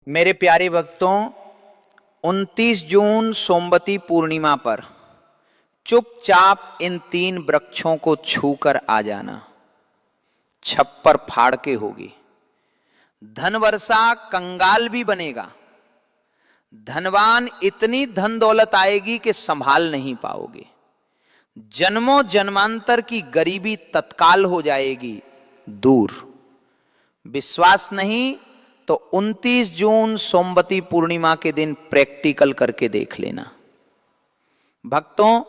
मेरे प्यारे भक्तों, 29 जून सोमवती पूर्णिमा पर चुपचाप इन 3 वृक्षों को छूकर आ जाना। छप्पर फाड़ के होगी। धन वर्षा कंगाल भी बनेगा। धनवान इतनी धन दौलत आएगी कि संभाल नहीं पाओगे। जन्मों जन्मांतर की गरीबी तत्काल हो जाएगी दूर। विश्वास नहीं तो 29 जून सोमवती पूर्णिमा के दिन प्रैक्टिकल करके देख लेना। भक्तों,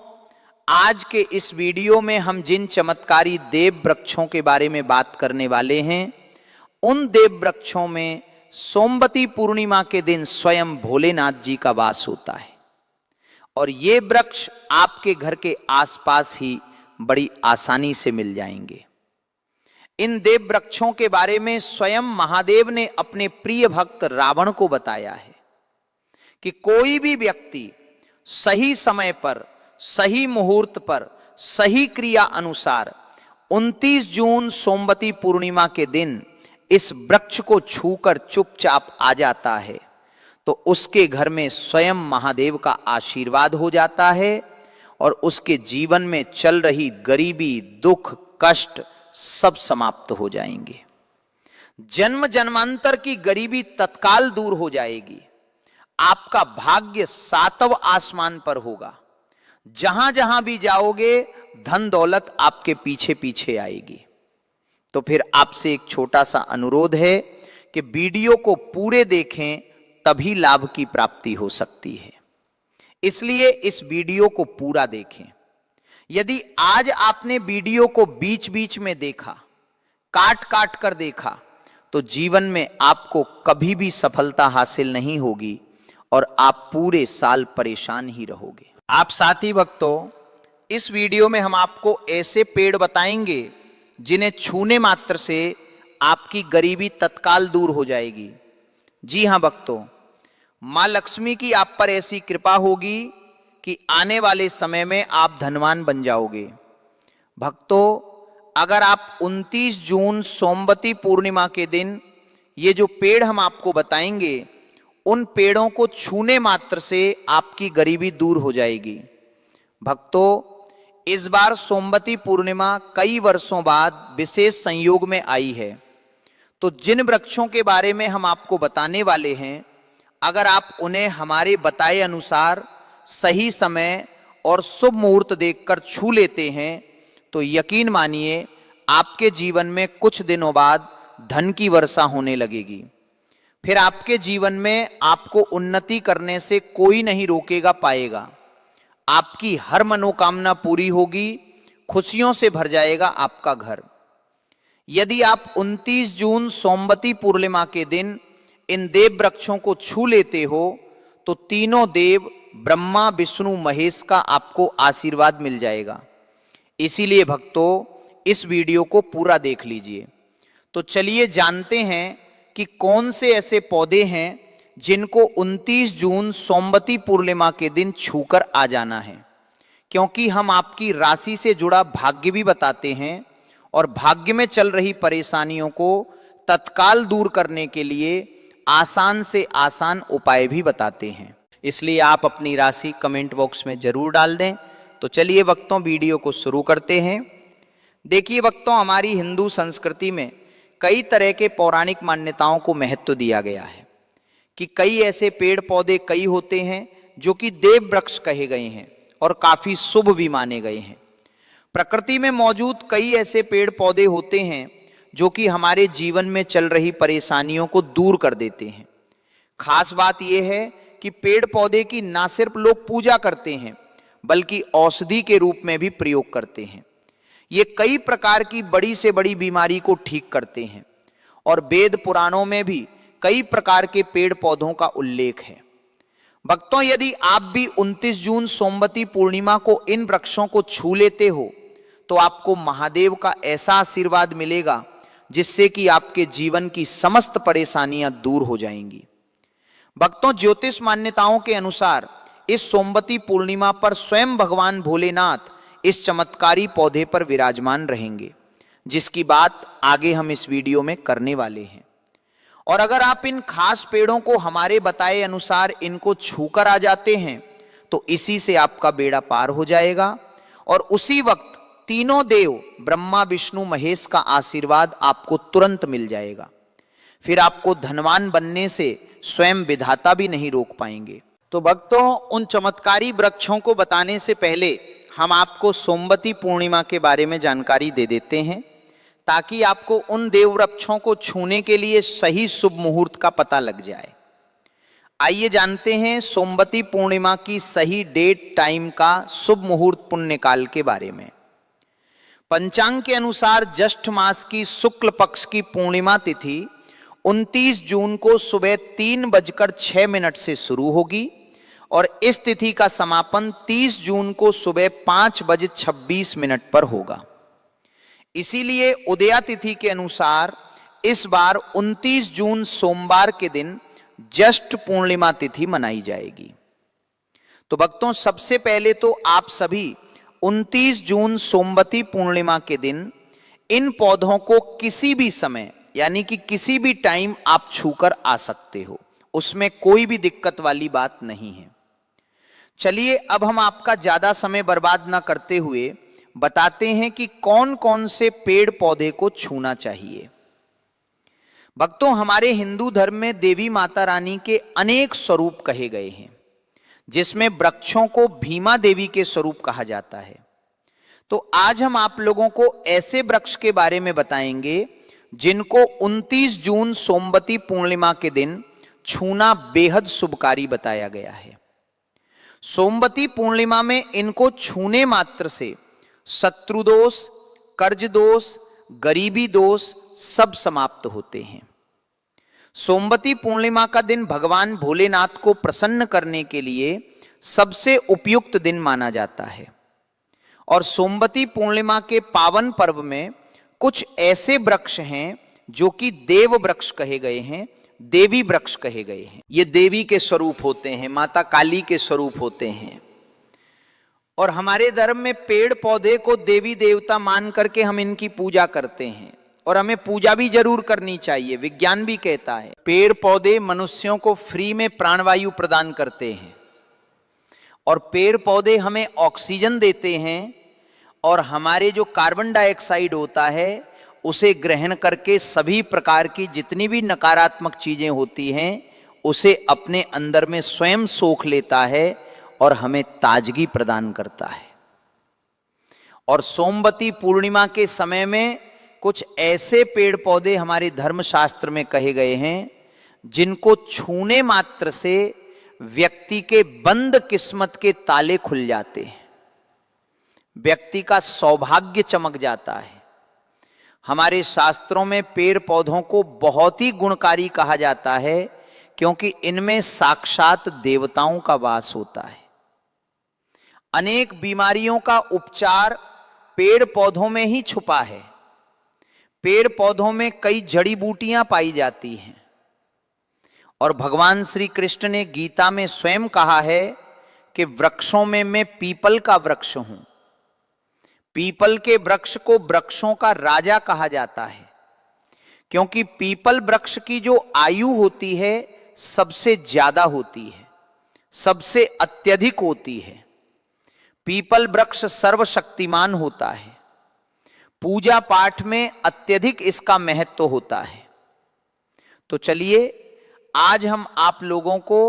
आज के इस वीडियो में हम जिन चमत्कारी देव वृक्षों के बारे में बात करने वाले हैं, उन देव वृक्षों में सोमवती पूर्णिमा के दिन स्वयं भोलेनाथ जी का वास होता है। और ये वृक्ष आपके घर के आसपास ही बड़ी आसानी से मिल जाएंगे। इन देव वृक्षों के बारे में स्वयं महादेव ने अपने प्रिय भक्त रावण को बताया है कि कोई भी व्यक्ति सही समय पर, सही मुहूर्त पर, सही क्रिया अनुसार 29 जून सोमवती पूर्णिमा के दिन इस वृक्ष को छूकर चुपचाप आ जाता है तो उसके घर में स्वयं महादेव का आशीर्वाद हो जाता है और उसके जीवन में चल रही गरीबी, दुख, कष्ट सब समाप्त हो जाएंगे। जन्म जन्मांतर की गरीबी तत्काल दूर हो जाएगी। आपका भाग्य 7वें आसमान पर होगा। जहां जहां भी जाओगे धन दौलत आपके पीछे पीछे आएगी। तो फिर आपसे एक छोटा सा अनुरोध है कि वीडियो को पूरे देखें, तभी लाभ की प्राप्ति हो सकती है। इसलिए इस वीडियो को पूरा देखें। यदि आज आपने वीडियो को बीच बीच में देखा, काट काट कर देखा, तो जीवन में आपको कभी भी सफलता हासिल नहीं होगी और आप पूरे साल परेशान ही रहोगे। आप साथी भक्तों, इस वीडियो में हम आपको ऐसे पेड़ बताएंगे जिन्हें छूने मात्र से आपकी गरीबी तत्काल दूर हो जाएगी। जी हां भक्तों, मां लक्ष्मी की आप पर ऐसी कृपा होगी कि आने वाले समय में आप धनवान बन जाओगे। भक्तों, अगर आप 29 जून सोमवती पूर्णिमा के दिन ये जो पेड़ हम आपको बताएंगे, उन पेड़ों को छूने मात्र से आपकी गरीबी दूर हो जाएगी। भक्तों, इस बार सोमवती पूर्णिमा कई वर्षों बाद विशेष संयोग में आई है। तो जिन वृक्षों के बारे में हम आपको बताने वाले हैं, अगर आप उन्हें हमारे बताए अनुसार सही समय और शुभ मुहूर्त देखकर छू लेते हैं तो यकीन मानिए आपके जीवन में कुछ दिनों बाद धन की वर्षा होने लगेगी। फिर आपके जीवन में आपको उन्नति करने से कोई नहीं रोकेगा पाएगा। आपकी हर मनोकामना पूरी होगी, खुशियों से भर जाएगा आपका घर। यदि आप 29 जून सोमवती पूर्णिमा के दिन इन देव वृक्षों को छू लेते हो तो तीनों देव ब्रह्मा, विष्णु, महेश का आपको आशीर्वाद मिल जाएगा। इसीलिए भक्तों, इस वीडियो को पूरा देख लीजिए। तो चलिए जानते हैं कि कौन से ऐसे पौधे हैं जिनको 29 जून सोमवती पूर्णिमा के दिन छूकर आ जाना है। क्योंकि हम आपकी राशि से जुड़ा भाग्य भी बताते हैं और भाग्य में चल रही परेशानियों को तत्काल दूर करने के लिए आसान से आसान उपाय भी बताते हैं। इसलिए आप अपनी राशि कमेंट बॉक्स में जरूर डाल दें। तो चलिए भक्तों, वीडियो को शुरू करते हैं। देखिए भक्तों, हमारी हिंदू संस्कृति में कई तरह के पौराणिक मान्यताओं को महत्व दिया गया है कि कई ऐसे पेड़ पौधे कई होते हैं जो कि देव वृक्ष कहे गए हैं और काफी शुभ भी माने गए हैं। प्रकृति में मौजूद कई ऐसे पेड़ पौधे होते हैं जो कि हमारे जीवन में चल रही परेशानियों को दूर कर देते हैं। खास बात यह है कि पेड़ पौधे की ना सिर्फ लोग पूजा करते हैं बल्कि औषधि के रूप में भी प्रयोग करते हैं। ये कई प्रकार की बड़ी से बड़ी बीमारी को ठीक करते हैं और वेद पुराणों में भी कई प्रकार के पेड़ पौधों का उल्लेख है। भक्तों, यदि आप भी 29 जून सोमवती पूर्णिमा को इन वृक्षों को छू लेते हो तो आपको महादेव का ऐसा आशीर्वाद मिलेगा जिससे कि आपके जीवन की समस्त परेशानियां दूर हो जाएंगी। भक्तों, ज्योतिष मान्यताओं के अनुसार इस सोमवती पूर्णिमा पर स्वयं भगवान भोलेनाथ इस चमत्कारी पौधे पर विराजमान रहेंगे, जिसकी बात आगे हम इस वीडियो में करने वाले हैं। और अगर आप इन खास पेड़ों को हमारे बताए अनुसार इनको छूकर आ जाते हैं तो इसी से आपका बेड़ा पार हो जाएगा और उसी वक्त तीनों देव ब्रह्मा विष्णु महेश का आशीर्वाद आपको तुरंत मिल जाएगा। फिर आपको धनवान बनने से स्वयं विधाता भी नहीं रोक पाएंगे। तो भक्तों, उन चमत्कारी वृक्षों को बताने से पहले हम आपको सोमवती पूर्णिमा के बारे में जानकारी दे देते हैं ताकि आपको उन देव वृक्षों को छूने के लिए सही शुभ मुहूर्त का पता लग जाए। आइए जानते हैं सोमवती पूर्णिमा की सही डेट टाइम का शुभ मुहूर्त पुण्यकाल के बारे में। पंचांग के अनुसार ज्येष्ठ मास की शुक्ल पक्ष की पूर्णिमा तिथि 29 जून को सुबह 3:06 से शुरू होगी और इस तिथि का समापन 30 जून को सुबह 5:26 पर होगा। इसीलिए उदया तिथि के अनुसार इस बार 29 जून सोमवार के दिन ज्येष्ठ पूर्णिमा तिथि मनाई जाएगी। तो भक्तों, सबसे पहले तो आप सभी 29 जून सोमवती पूर्णिमा के दिन इन पौधों को किसी भी समय यानी कि किसी भी टाइम आप छूकर आ सकते हो, उसमें कोई भी दिक्कत वाली बात नहीं है। चलिए अब हम आपका ज्यादा समय बर्बाद ना करते हुए बताते हैं कि कौन कौन से पेड़ पौधे को छूना चाहिए। भक्तों, हमारे हिंदू धर्म में देवी माता रानी के अनेक स्वरूप कहे गए हैं, जिसमें वृक्षों को भीमा देवी के स्वरूप कहा जाता है। तो आज हम आप लोगों को ऐसे वृक्ष के बारे में बताएंगे जिनको 29 जून सोमवती पूर्णिमा के दिन छूना बेहद शुभकारी बताया गया है। सोमवती पूर्णिमा में इनको छूने मात्र से शत्रु दोष, कर्ज दोष, गरीबी दोष सब समाप्त होते हैं। सोमवती पूर्णिमा का दिन भगवान भोलेनाथ को प्रसन्न करने के लिए सबसे उपयुक्त दिन माना जाता है और सोमवती पूर्णिमा के पावन पर्व में कुछ ऐसे वृक्ष हैं जो कि देव वृक्ष कहे गए हैं, देवी वृक्ष कहे गए हैं। ये देवी के स्वरूप होते हैं, माता काली के स्वरूप होते हैं और हमारे धर्म में पेड़ पौधे को देवी देवता मान करके हम इनकी पूजा करते हैं और हमें पूजा भी जरूर करनी चाहिए। विज्ञान भी कहता है पेड़ पौधे मनुष्यों को फ्री में प्राणवायु प्रदान करते हैं और पेड़ पौधे हमें ऑक्सीजन देते हैं और हमारे जो कार्बन डाइऑक्साइड होता है उसे ग्रहण करके सभी प्रकार की जितनी भी नकारात्मक चीजें होती हैं उसे अपने अंदर में स्वयं सोख लेता है और हमें ताजगी प्रदान करता है। और सोमवती पूर्णिमा के समय में कुछ ऐसे पेड़ पौधे हमारे धर्मशास्त्र में कहे गए हैं जिनको छूने मात्र से व्यक्ति के बंद किस्मत के ताले खुल जाते हैं, व्यक्ति का सौभाग्य चमक जाता है। हमारे शास्त्रों में पेड़ पौधों को बहुत ही गुणकारी कहा जाता है क्योंकि इनमें साक्षात देवताओं का वास होता है। अनेक बीमारियों का उपचार पेड़ पौधों में ही छुपा है। पेड़ पौधों में कई जड़ी बूटियां पाई जाती हैं और भगवान श्री कृष्ण ने गीता में स्वयं कहा है कि वृक्षों में मैं पीपल का वृक्ष हूं। पीपल के वृक्ष को वृक्षों का राजा कहा जाता है क्योंकि पीपल वृक्ष की जो आयु होती है सबसे ज्यादा होती है, सबसे अत्यधिक होती है। पीपल वृक्ष सर्वशक्तिमान होता है, पूजा पाठ में अत्यधिक इसका महत्व होता है। तो चलिए आज हम आप लोगों को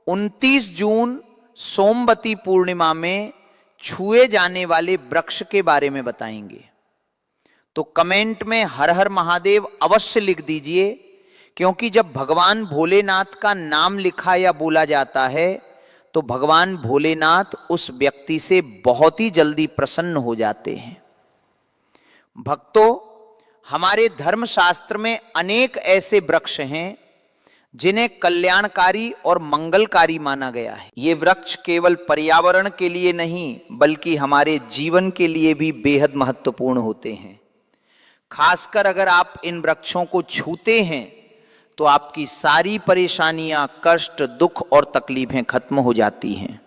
29 जून सोमवती पूर्णिमा में छुए जाने वाले वृक्ष के बारे में बताएंगे। तो कमेंट में हर हर महादेव अवश्य लिख दीजिए क्योंकि जब भगवान भोलेनाथ का नाम लिखा या बोला जाता है तो भगवान भोलेनाथ उस व्यक्ति से बहुत ही जल्दी प्रसन्न हो जाते हैं। भक्तों, हमारे धर्मशास्त्र में अनेक ऐसे वृक्ष हैं जिन्हें कल्याणकारी और मंगलकारी माना गया है। ये वृक्ष केवल पर्यावरण के लिए नहीं बल्कि हमारे जीवन के लिए भी बेहद महत्वपूर्ण होते हैं। खासकर अगर आप इन वृक्षों को छूते हैं तो आपकी सारी परेशानियां, कष्ट, दुख और तकलीफें खत्म हो जाती हैं।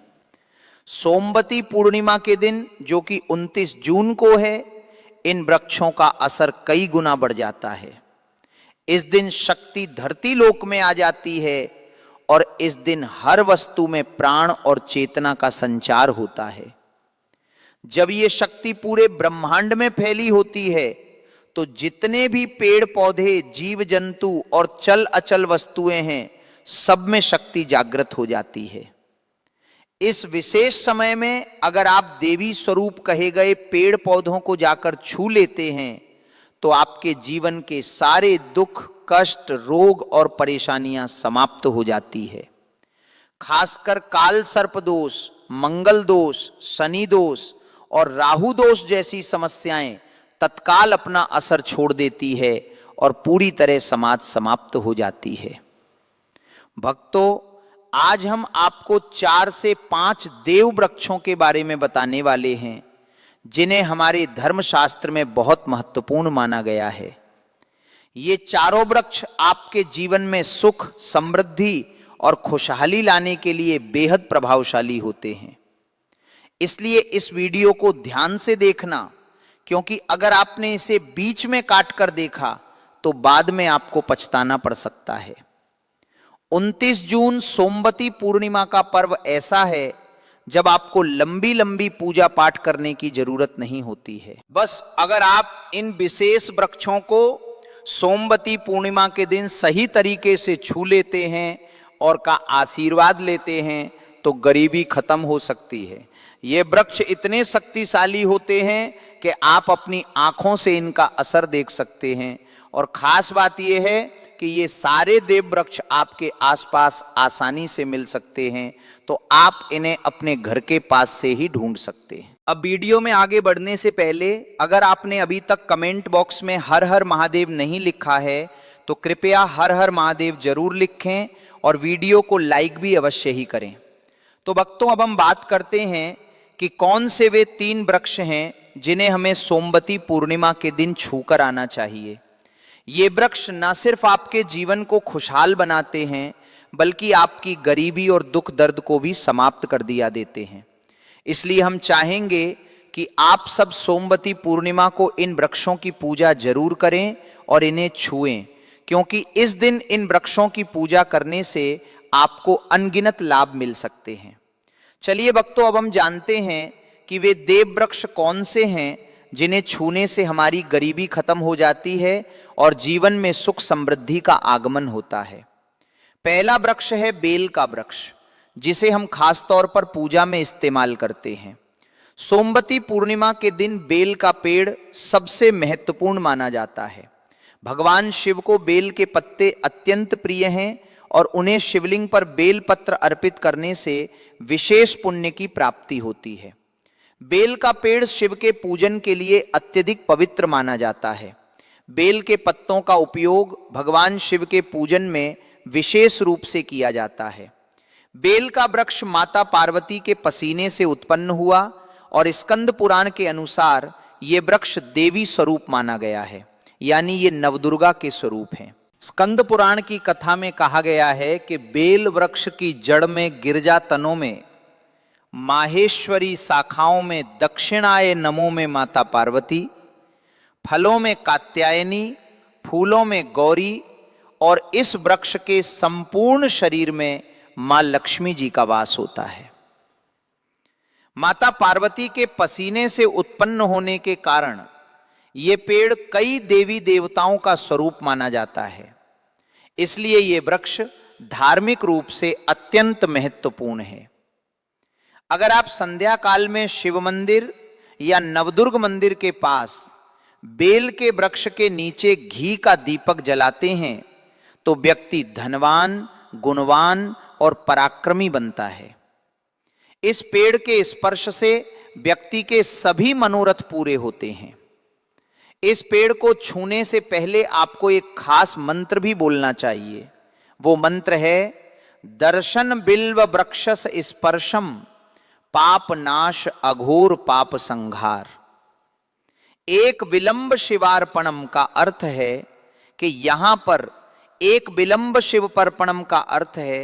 सोमवती पूर्णिमा के दिन जो कि 29 जून को है, इन वृक्षों का असर कई गुना बढ़ जाता है। इस दिन शक्ति धरती लोक में आ जाती है और इस दिन हर वस्तु में प्राण और चेतना का संचार होता है। जब ये शक्ति पूरे ब्रह्मांड में फैली होती है तो जितने भी पेड़ पौधे, जीव जंतु और चल अचल वस्तुएं हैं, सब में शक्ति जागृत हो जाती है। इस विशेष समय में अगर आप देवी स्वरूप कहे गए पेड़ पौधों को जाकर छू लेते हैं तो आपके जीवन के सारे दुख, कष्ट, रोग और परेशानियां समाप्त हो जाती है। खासकर काल सर्प दोष, मंगल दोष, शनि दोष और राहु दोष जैसी समस्याएं तत्काल अपना असर छोड़ देती है और पूरी तरह समाज समाप्त हो जाती है। भक्तों, आज हम आपको 4 से 5 देव वृक्षों के बारे में बताने वाले हैं जिन्हें हमारे धर्मशास्त्र में बहुत महत्वपूर्ण माना गया है। ये चारों वृक्ष आपके जीवन में सुख, समृद्धि और खुशहाली लाने के लिए बेहद प्रभावशाली होते हैं। इसलिए इस वीडियो को ध्यान से देखना, क्योंकि अगर आपने इसे बीच में काट कर देखा तो बाद में आपको पछताना पड़ सकता है। 29 जून सोमवती पूर्णिमा का पर्व ऐसा है जब आपको लंबी लंबी पूजा पाठ करने की जरूरत नहीं होती है। बस अगर आप इन विशेष वृक्षों को सोमवती पूर्णिमा के दिन सही तरीके से छू लेते हैं और का आशीर्वाद लेते हैं तो गरीबी खत्म हो सकती है। ये वृक्ष इतने शक्तिशाली होते हैं कि आप अपनी आंखों से इनका असर देख सकते हैं। और खास बात यह है कि ये सारे देव वृक्ष आपके आसपास आसानी से मिल सकते हैं, तो आप इन्हें अपने घर के पास से ही ढूंढ सकते हैं। अब वीडियो में आगे बढ़ने से पहले अगर आपने अभी तक कमेंट बॉक्स में हर हर महादेव नहीं लिखा है तो कृपया हर हर महादेव जरूर लिखें और वीडियो को लाइक भी अवश्य ही करें। तो भक्तों, अब हम बात करते हैं कि कौन से वे 3 वृक्ष हैं जिन्हें हमें सोमवती पूर्णिमा के दिन छूकर आना चाहिए। ये वृक्ष न सिर्फ आपके जीवन को खुशहाल बनाते हैं बल्कि आपकी गरीबी और दुख दर्द को भी समाप्त कर दिया देते हैं। इसलिए हम चाहेंगे कि आप सब सोमवती पूर्णिमा को इन वृक्षों की पूजा जरूर करें और इन्हें छुएं, क्योंकि इस दिन इन वृक्षों की पूजा करने से आपको अनगिनत लाभ मिल सकते हैं। चलिए भक्तों, अब हम जानते हैं कि वे देव वृक्ष कौन से हैं जिन्हें छूने से हमारी गरीबी खत्म हो जाती है और जीवन में सुख समृद्धि का आगमन होता है। पहला वृक्ष है बेल का वृक्ष, जिसे हम खास तौर पर पूजा में इस्तेमाल करते हैं। सोमवती पूर्णिमा के दिन बेल का पेड़ सबसे महत्वपूर्ण माना जाता है। भगवान शिव को बेल के पत्ते अत्यंत प्रिय हैं और उन्हें शिवलिंग पर बेल पत्र अर्पित करने से विशेष पुण्य की प्राप्ति होती है। बेल का पेड़ शिव के पूजन के लिए अत्यधिक पवित्र माना जाता है। बेल के पत्तों का उपयोग भगवान शिव के पूजन में विशेष रूप से किया जाता है। बेल का वृक्ष माता पार्वती के पसीने से उत्पन्न हुआ और स्कंद पुराण के अनुसार ये वृक्ष देवी स्वरूप माना गया है, यानी ये नवदुर्गा के स्वरूप हैं। स्कंद पुराण की कथा में कहा गया है कि बेल वृक्ष की जड़ में गिरजा तनों में, माहेश्वरी शाखाओं में दक्षिणाय नमो में माता पार्वती, फलों में कात्यायनी, फूलों में गौरी और इस वृक्ष के संपूर्ण शरीर में मां लक्ष्मी जी का वास होता है। माता पार्वती के पसीने से उत्पन्न होने के कारण ये पेड़ कई देवी देवताओं का स्वरूप माना जाता है। इसलिए ये वृक्ष धार्मिक रूप से अत्यंत महत्वपूर्ण है। अगर आप संध्या काल में शिव मंदिर या नवदुर्ग मंदिर के पास बेल के वृक्ष के नीचे घी का दीपक जलाते हैं तो व्यक्ति धनवान, गुणवान और पराक्रमी बनता है। इस पेड़ के स्पर्श से व्यक्ति के सभी मनोरथ पूरे होते हैं। इस पेड़ को छूने से पहले आपको एक खास मंत्र भी बोलना चाहिए। वो मंत्र है, दर्शन बिल्व वृक्षस स्पर्शम पाप नाश अघोर पाप संहार। एक विलंब शिवार्पणम का अर्थ है कि यहां पर एक विलंब शिवपर्पणम का अर्थ है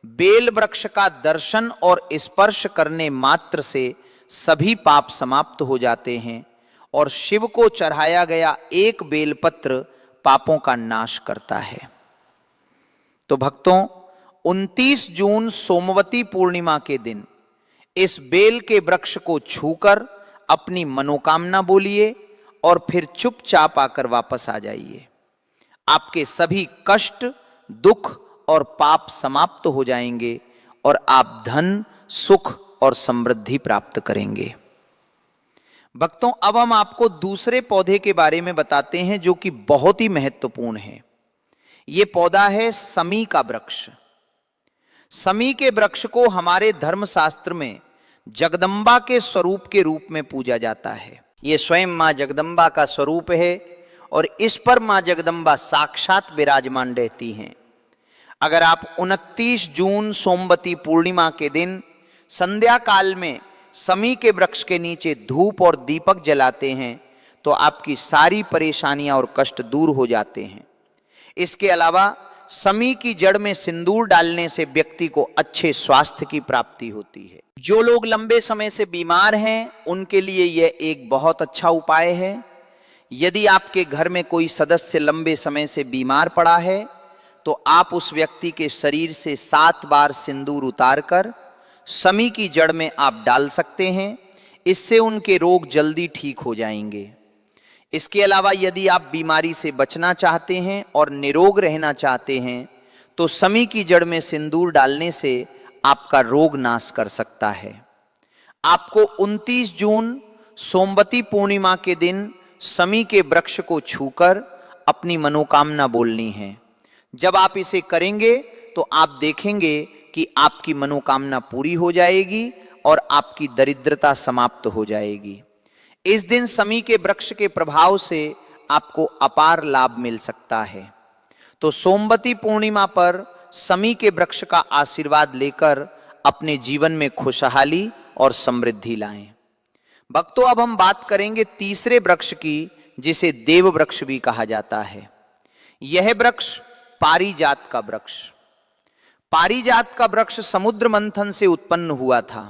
बेल वृक्ष का दर्शन और स्पर्श करने मात्र से सभी पाप समाप्त हो जाते हैं और शिव को चढ़ाया गया एक बेलपत्र पापों का नाश करता है। तो भक्तों, 29 जून सोमवती पूर्णिमा के दिन इस बेल के वृक्ष को छूकर अपनी मनोकामना बोलिए और फिर चुपचाप आकर वापस आ जाइए। आपके सभी कष्ट, दुख और पाप समाप्त हो जाएंगे और आप धन, सुख और समृद्धि प्राप्त करेंगे। भक्तों, अब हम आपको दूसरे पौधे के बारे में बताते हैं जो कि बहुत ही महत्वपूर्ण है। यह पौधा है समी का वृक्ष। समी के वृक्ष को हमारे धर्मशास्त्र में जगदम्बा के स्वरूप के रूप में पूजा जाता है। यह स्वयं मां जगदम्बा का स्वरूप है और इस पर मां जगदम्बा साक्षात विराजमान रहती हैं। अगर आप 29 जून सोमवती पूर्णिमा के दिन संध्या काल में समी के वृक्ष के नीचे धूप और दीपक जलाते हैं तो आपकी सारी परेशानियां और कष्ट दूर हो जाते हैं। इसके अलावा समी की जड़ में सिंदूर डालने से व्यक्ति को अच्छे स्वास्थ्य की प्राप्ति होती है। जो लोग लंबे समय से बीमार हैं उनके लिए यह एक बहुत अच्छा उपाय है। यदि आपके घर में कोई सदस्य लंबे समय से बीमार पड़ा है तो आप उस व्यक्ति के शरीर से 7 बार सिंदूर उतारकर समी की जड़ में आप डाल सकते हैं। इससे उनके रोग जल्दी ठीक हो जाएंगे। इसके अलावा यदि आप बीमारी से बचना चाहते हैं और निरोग रहना चाहते हैं तो समी की जड़ में सिंदूर डालने से आपका रोग नाश कर सकता है। आपको 29 जून सोमवती पूर्णिमा के दिन समी के वृक्ष को छूकर अपनी मनोकामना बोलनी है। जब आप इसे करेंगे तो आप देखेंगे कि आपकी मनोकामना पूरी हो जाएगी और आपकी दरिद्रता समाप्त हो जाएगी। इस दिन समी के वृक्ष के प्रभाव से आपको अपार लाभ मिल सकता है। तो सोमवती पूर्णिमा पर समी के वृक्ष का आशीर्वाद लेकर अपने जीवन में खुशहाली और समृद्धि लाएं। भक्तों, अब हम बात करेंगे तीसरे वृक्ष की, जिसे देव वृक्ष भी कहा जाता है। यह वृक्ष पारिजात का वृक्ष। पारिजात का वृक्ष समुद्र मंथन से उत्पन्न हुआ था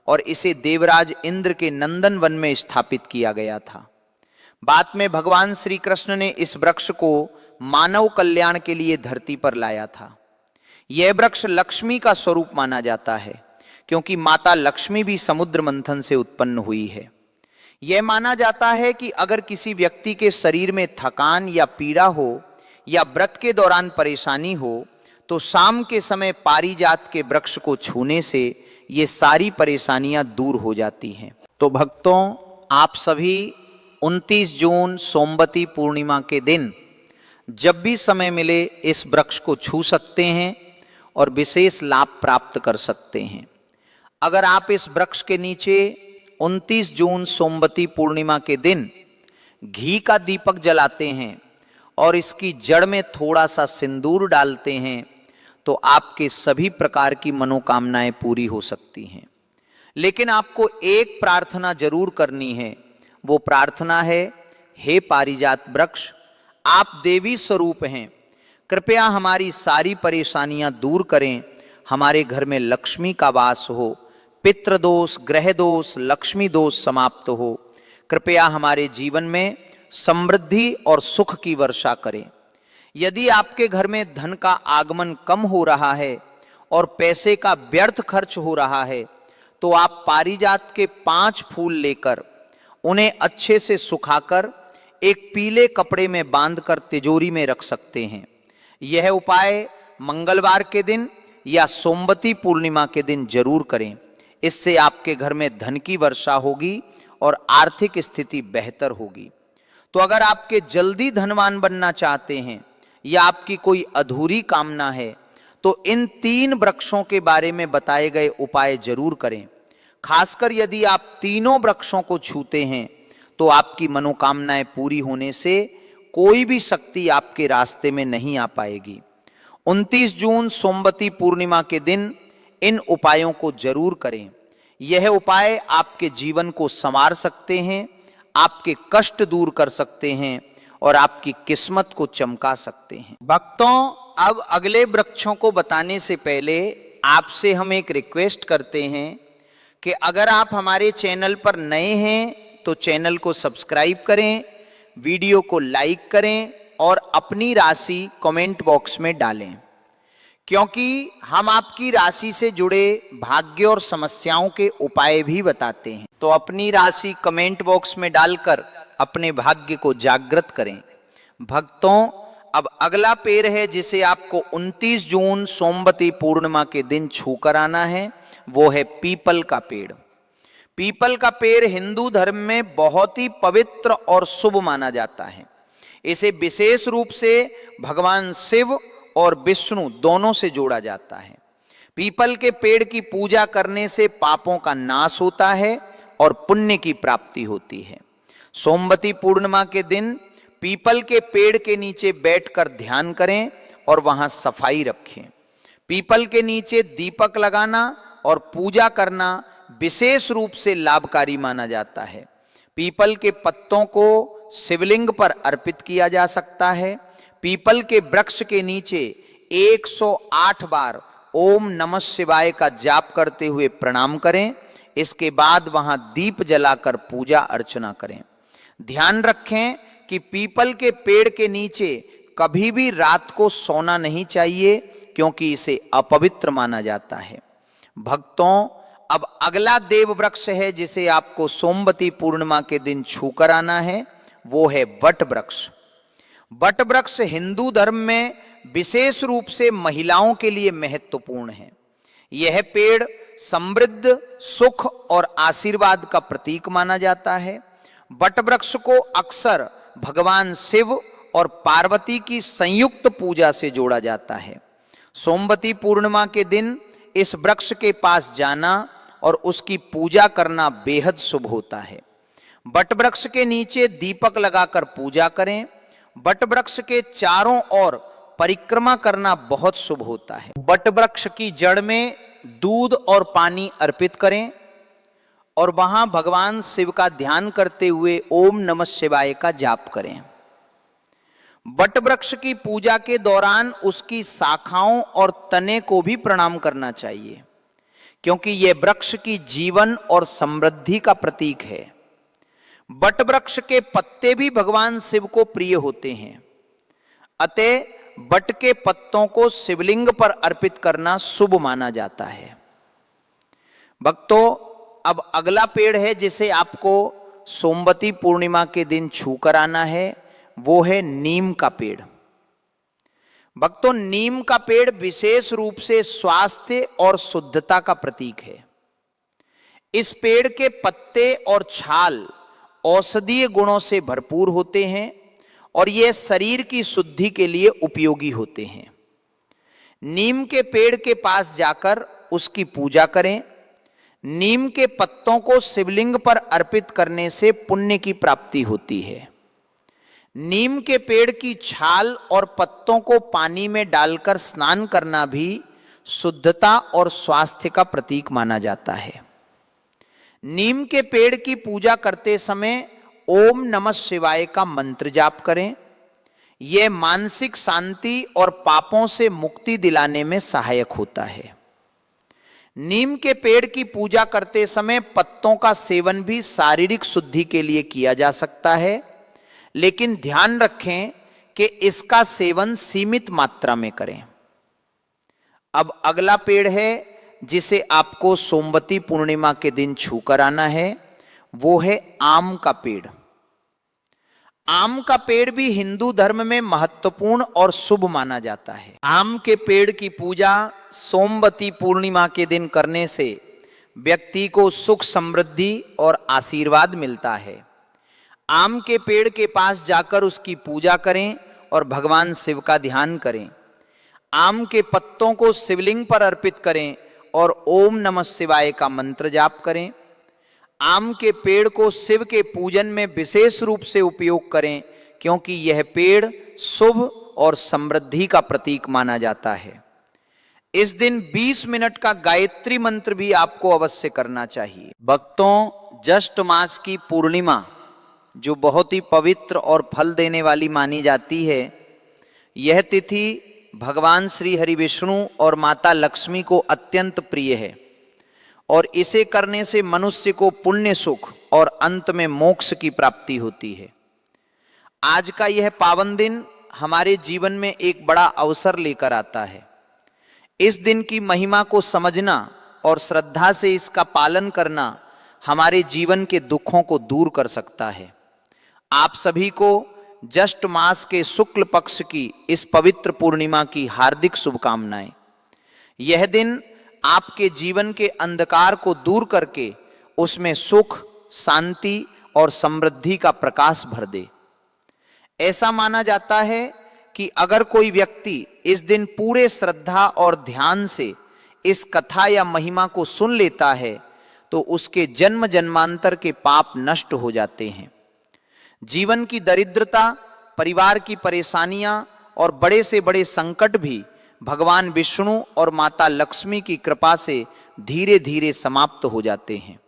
और इसे देवराज इंद्र के नंदन वन में स्थापित किया गया था। बाद में भगवान श्री कृष्ण ने इस वृक्ष को मानव कल्याण के लिए धरती पर लाया था। यह वृक्ष लक्ष्मी का स्वरूप माना जाता है क्योंकि माता लक्ष्मी भी समुद्र मंथन से उत्पन्न हुई है। यह माना जाता है कि अगर किसी व्यक्ति के शरीर में थकान या पीड़ा हो या व्रत के दौरान परेशानी हो तो शाम के समय पारिजात के वृक्ष को छूने से ये सारी परेशानियां दूर हो जाती हैं। तो भक्तों, आप सभी 29 जून सोमवती पूर्णिमा के दिन जब भी समय मिले इस वृक्ष को छू सकते हैं और विशेष लाभ प्राप्त कर सकते हैं। अगर आप इस वृक्ष के नीचे 29 जून सोमवती पूर्णिमा के दिन घी का दीपक जलाते हैं और इसकी जड़ में थोड़ा सा सिंदूर डालते हैं तो आपके सभी प्रकार की मनोकामनाएं पूरी हो सकती हैं। लेकिन आपको एक प्रार्थना जरूर करनी है। वो प्रार्थना है, हे पारिजात वृक्ष, आप देवी स्वरूप हैं, कृपया हमारी सारी परेशानियां दूर करें। हमारे घर में लक्ष्मी का वास हो, पितृदोष, ग्रह दोष, लक्ष्मी दोष समाप्त हो। कृपया हमारे जीवन में समृद्धि और सुख की वर्षा करें। यदि आपके घर में धन का आगमन कम हो रहा है और पैसे का व्यर्थ खर्च हो रहा है तो आप पारिजात के 5 फूल लेकर उन्हें अच्छे से सुखाकर एक पीले कपड़े में बांधकर तिजोरी में रख सकते हैं। यह उपाय मंगलवार के दिन या सोमवती पूर्णिमा के दिन जरूर करें। इससे आपके घर में धन की वर्षा होगी और आर्थिक स्थिति बेहतर होगी। तो अगर आपके जल्दी धनवान बनना चाहते हैं या आपकी कोई अधूरी कामना है तो इन 3 वृक्षों के बारे में बताए गए उपाय जरूर करें। खासकर यदि आप तीनों वृक्षों को छूते हैं तो आपकी मनोकामनाएं पूरी होने से कोई भी शक्ति आपके रास्ते में नहीं आ पाएगी। 29 जून सोमवती पूर्णिमा के दिन इन उपायों को जरूर करें। यह उपाय आपके जीवन को संवार सकते हैं, आपके कष्ट दूर कर सकते हैं और आपकी किस्मत को चमका सकते हैं। भक्तों, अब अगले वृक्षों को बताने से पहले आपसे हम एक रिक्वेस्ट करते हैं कि अगर आप हमारे चैनल पर नए हैं तो चैनल को सब्सक्राइब करें, वीडियो को लाइक करें और अपनी राशि कमेंट बॉक्स में डालें, क्योंकि हम आपकी राशि से जुड़े भाग्य और समस्याओं के उपाय भी बताते हैं। तो अपनी राशि कमेंट बॉक्स में डालकर अपने भाग्य को जागृत करें। भक्तों, अब अगला पेड़ है जिसे आपको 29 जून सोमवती पूर्णिमा के दिन छूकर आना है, वो है पीपल का पेड़। पीपल का पेड़ हिंदू धर्म में बहुत ही पवित्र और शुभ माना जाता है। इसे विशेष रूप से भगवान शिव और विष्णु दोनों से जोड़ा जाता है। पीपल के पेड़ की पूजा करने से पापों का नाश होता है और पुण्य की प्राप्ति होती है। सोमवती पूर्णिमा के दिन पीपल के पेड़ के नीचे बैठकर ध्यान करें और वहां सफाई रखें। पीपल के नीचे दीपक लगाना और पूजा करना विशेष रूप से लाभकारी माना जाता है। पीपल के पत्तों को शिवलिंग पर अर्पित किया जा सकता है। पीपल के वृक्ष के नीचे 108 बार ओम नमः शिवाय का जाप करते हुए प्रणाम करें। इसके बाद वहां दीप जलाकर पूजा अर्चना करें। ध्यान रखें कि पीपल के पेड़ के नीचे कभी भी रात को सोना नहीं चाहिए, क्योंकि इसे अपवित्र माना जाता है। भक्तों, अब अगला देव वृक्ष है जिसे आपको सोमवती पूर्णिमा के दिन छूकर आना है, वो है वट वृक्ष। वट वृक्ष हिंदू धर्म में विशेष रूप से महिलाओं के लिए महत्वपूर्ण है। यह पेड़ समृद्ध, सुख और आशीर्वाद का प्रतीक माना जाता है। वट वृक्ष को अक्सर भगवान शिव और पार्वती की संयुक्त पूजा से जोड़ा जाता है। सोमवती पूर्णिमा के दिन इस वृक्ष के पास जाना और उसकी पूजा करना बेहद शुभ होता है। वट वृक्ष के नीचे दीपक लगाकर पूजा करें। वट वृक्ष के चारों ओर परिक्रमा करना बहुत शुभ होता है। वट वृक्ष की जड़ में दूध और पानी अर्पित करें और वहां भगवान शिव का ध्यान करते हुए ओम नमः शिवाय का जाप करें। वट वृक्ष की पूजा के दौरान उसकी शाखाओं और तने को भी प्रणाम करना चाहिए, क्योंकि यह वृक्ष की जीवन और समृद्धि का प्रतीक है। वट वृक्ष के पत्ते भी भगवान शिव को प्रिय होते हैं, अतः वट के पत्तों को शिवलिंग पर अर्पित करना शुभ माना जाता है। भक्तों, अब अगला पेड़ है जिसे आपको सोमवती पूर्णिमा के दिन छूकर आना है, वो है नीम का पेड़। भक्तों, नीम का पेड़ विशेष रूप से स्वास्थ्य और शुद्धता का प्रतीक है। इस पेड़ के पत्ते और छाल औषधीय गुणों से भरपूर होते हैं और ये शरीर की शुद्धि के लिए उपयोगी होते हैं। नीम के पेड़ के पास जाकर उसकी पूजा करें। नीम के पत्तों को शिवलिंग पर अर्पित करने से पुण्य की प्राप्ति होती है। नीम के पेड़ की छाल और पत्तों को पानी में डालकर स्नान करना भी शुद्धता और स्वास्थ्य का प्रतीक माना जाता है। नीम के पेड़ की पूजा करते समय ओम नमः शिवाय का मंत्र जाप करें। यह मानसिक शांति और पापों से मुक्ति दिलाने में सहायक होता है। नीम के पेड़ की पूजा करते समय पत्तों का सेवन भी शारीरिक शुद्धि के लिए किया जा सकता है, लेकिन ध्यान रखें कि इसका सेवन सीमित मात्रा में करें। अब अगला पेड़ है जिसे आपको सोमवती पूर्णिमा के दिन छूकर आना है, वो है आम का पेड़। आम का पेड़ भी हिंदू धर्म में महत्वपूर्ण और शुभ माना जाता है। आम के पेड़ की पूजा सोमवती पूर्णिमा के दिन करने से व्यक्ति को सुख, समृद्धि और आशीर्वाद मिलता है। आम के पेड़ के पास जाकर उसकी पूजा करें और भगवान शिव का ध्यान करें। आम के पत्तों को शिवलिंग पर अर्पित करें और ओम नमः शिवाय का मंत्र जाप करें। आम के पेड़ को शिव के पूजन में विशेष रूप से उपयोग करें, क्योंकि यह पेड़ शुभ और समृद्धि का प्रतीक माना जाता है। इस दिन 20 मिनट का गायत्री मंत्र भी आपको अवश्य करना चाहिए। भक्तों, ज्येष्ठ मास की पूर्णिमा जो बहुत ही पवित्र और फल देने वाली मानी जाती है, यह तिथि भगवान श्री हरि विष्णु और माता लक्ष्मी को अत्यंत प्रिय है और इसे करने से मनुष्य को पुण्य, सुख और अंत में मोक्ष की प्राप्ति होती है। आज का यह पावन दिन हमारे जीवन में एक बड़ा अवसर लेकर आता है। इस दिन की महिमा को समझना और श्रद्धा से इसका पालन करना हमारे जीवन के दुखों को दूर कर सकता है। आप सभी को ज्येष्ठ मास के शुक्ल पक्ष की इस पवित्र पूर्णिमा की हार्दिक शुभकामनाएं। यह दिन आपके जीवन के अंधकार को दूर करके उसमें सुख, शांति और समृद्धि का प्रकाश भर दे। ऐसा माना जाता है कि अगर कोई व्यक्ति इस दिन पूरे श्रद्धा और ध्यान से इस कथा या महिमा को सुन लेता है तो उसके जन्म जन्मांतर के पाप नष्ट हो जाते हैं। जीवन की दरिद्रता, परिवार की परेशानियां और बड़े से बड़े संकट भी भगवान विष्णु और माता लक्ष्मी की कृपा से धीरे धीरे समाप्त हो जाते हैं।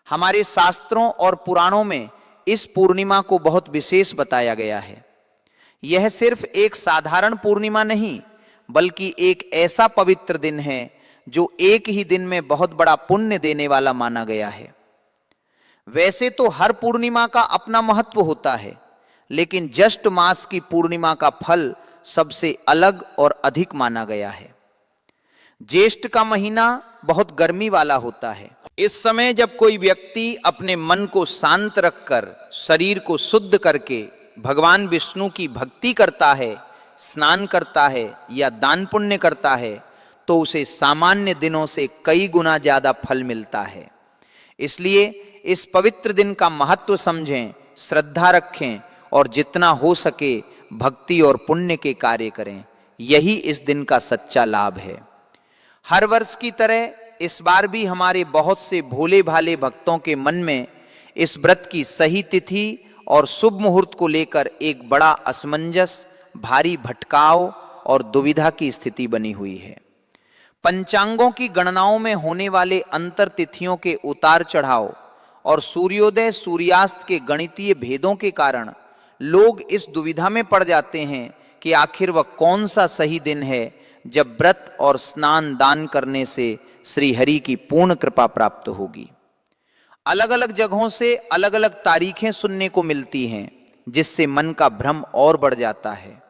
हमारे शास्त्रों और पुराणों में इस पूर्णिमा को बहुत विशेष बताया गया है। यह सिर्फ एक साधारण पूर्णिमा नहीं, बल्कि एक ऐसा पवित्र दिन है जो एक ही दिन में बहुत बड़ा पुण्य देने वाला माना गया है। वैसे तो हर पूर्णिमा का अपना महत्व होता है, लेकिन ज्येष्ठ मास की पूर्णिमा का फल सबसे अलग और अधिक माना गया है। ज्येष्ठ का महीना बहुत गर्मी वाला होता है। इस समय जब कोई व्यक्ति अपने मन को शांत रखकर शरीर को शुद्ध करके भगवान विष्णु की भक्ति करता है, स्नान करता है या दान पुण्य करता है तो उसे सामान्य दिनों से कई गुना ज्यादा फल मिलता है। इसलिए इस पवित्र दिन का महत्व समझें, श्रद्धा रखें और जितना हो सके भक्ति और पुण्य के कार्य करें। यही इस दिन का सच्चा लाभ है। हर वर्ष की तरह इस बार भी हमारे बहुत से भोले भाले भक्तों के मन में इस व्रत की सही तिथि और शुभ मुहूर्त को लेकर एक बड़ा असमंजस, भारी भटकाव और दुविधा की स्थिति बनी हुई है। पंचांगों की गणनाओं में होने वाले अंतर तिथियों के उतार चढ़ाव और सूर्योदय सूर्यास्त के गणितीय भेदों के कारण लोग इस दुविधा में पड़ जाते हैं कि आखिर वह कौन सा सही दिन है जब व्रत और स्नान दान करने से श्री हरि की पूर्ण कृपा प्राप्त होगी। अलग अलग जगहों से अलग अलग तारीखें सुनने को मिलती हैं, जिससे मन का भ्रम और बढ़ जाता है।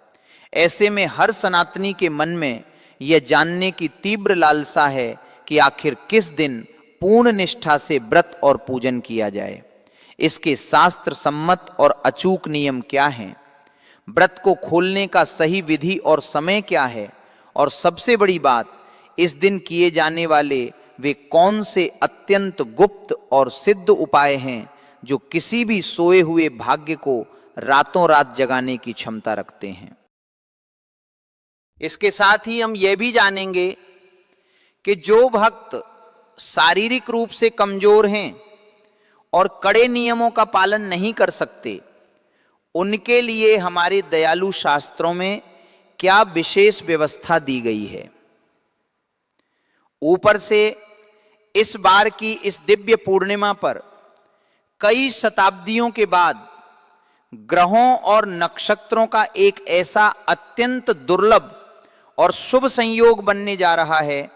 ऐसे में हर सनातनी के मन में यह जानने की तीव्र लालसा है कि आखिर किस दिन पूर्ण निष्ठा से व्रत और पूजन किया जाए। इसके शास्त्र सम्मत और अचूक नियम क्या हैं? व्रत को खोलने का सही विधि और समय क्या है? और सबसे बड़ी बात, इस दिन किए जाने वाले वे कौन से अत्यंत गुप्त और सिद्ध उपाय हैं जो किसी भी सोए हुए भाग्य को रातों रात जगाने की क्षमता रखते हैं। इसके साथ ही हम यह भी जानेंगे कि जो भक्त शारीरिक रूप से कमजोर हैं और कड़े नियमों का पालन नहीं कर सकते, उनके लिए हमारे दयालु शास्त्रों में क्या विशेष व्यवस्था दी गई है। ऊपर से इस बार की इस दिव्य पूर्णिमा पर कई शताब्दियों के बाद ग्रहों और नक्षत्रों का एक ऐसा अत्यंत दुर्लभ और शुभ संयोग बनने जा रहा है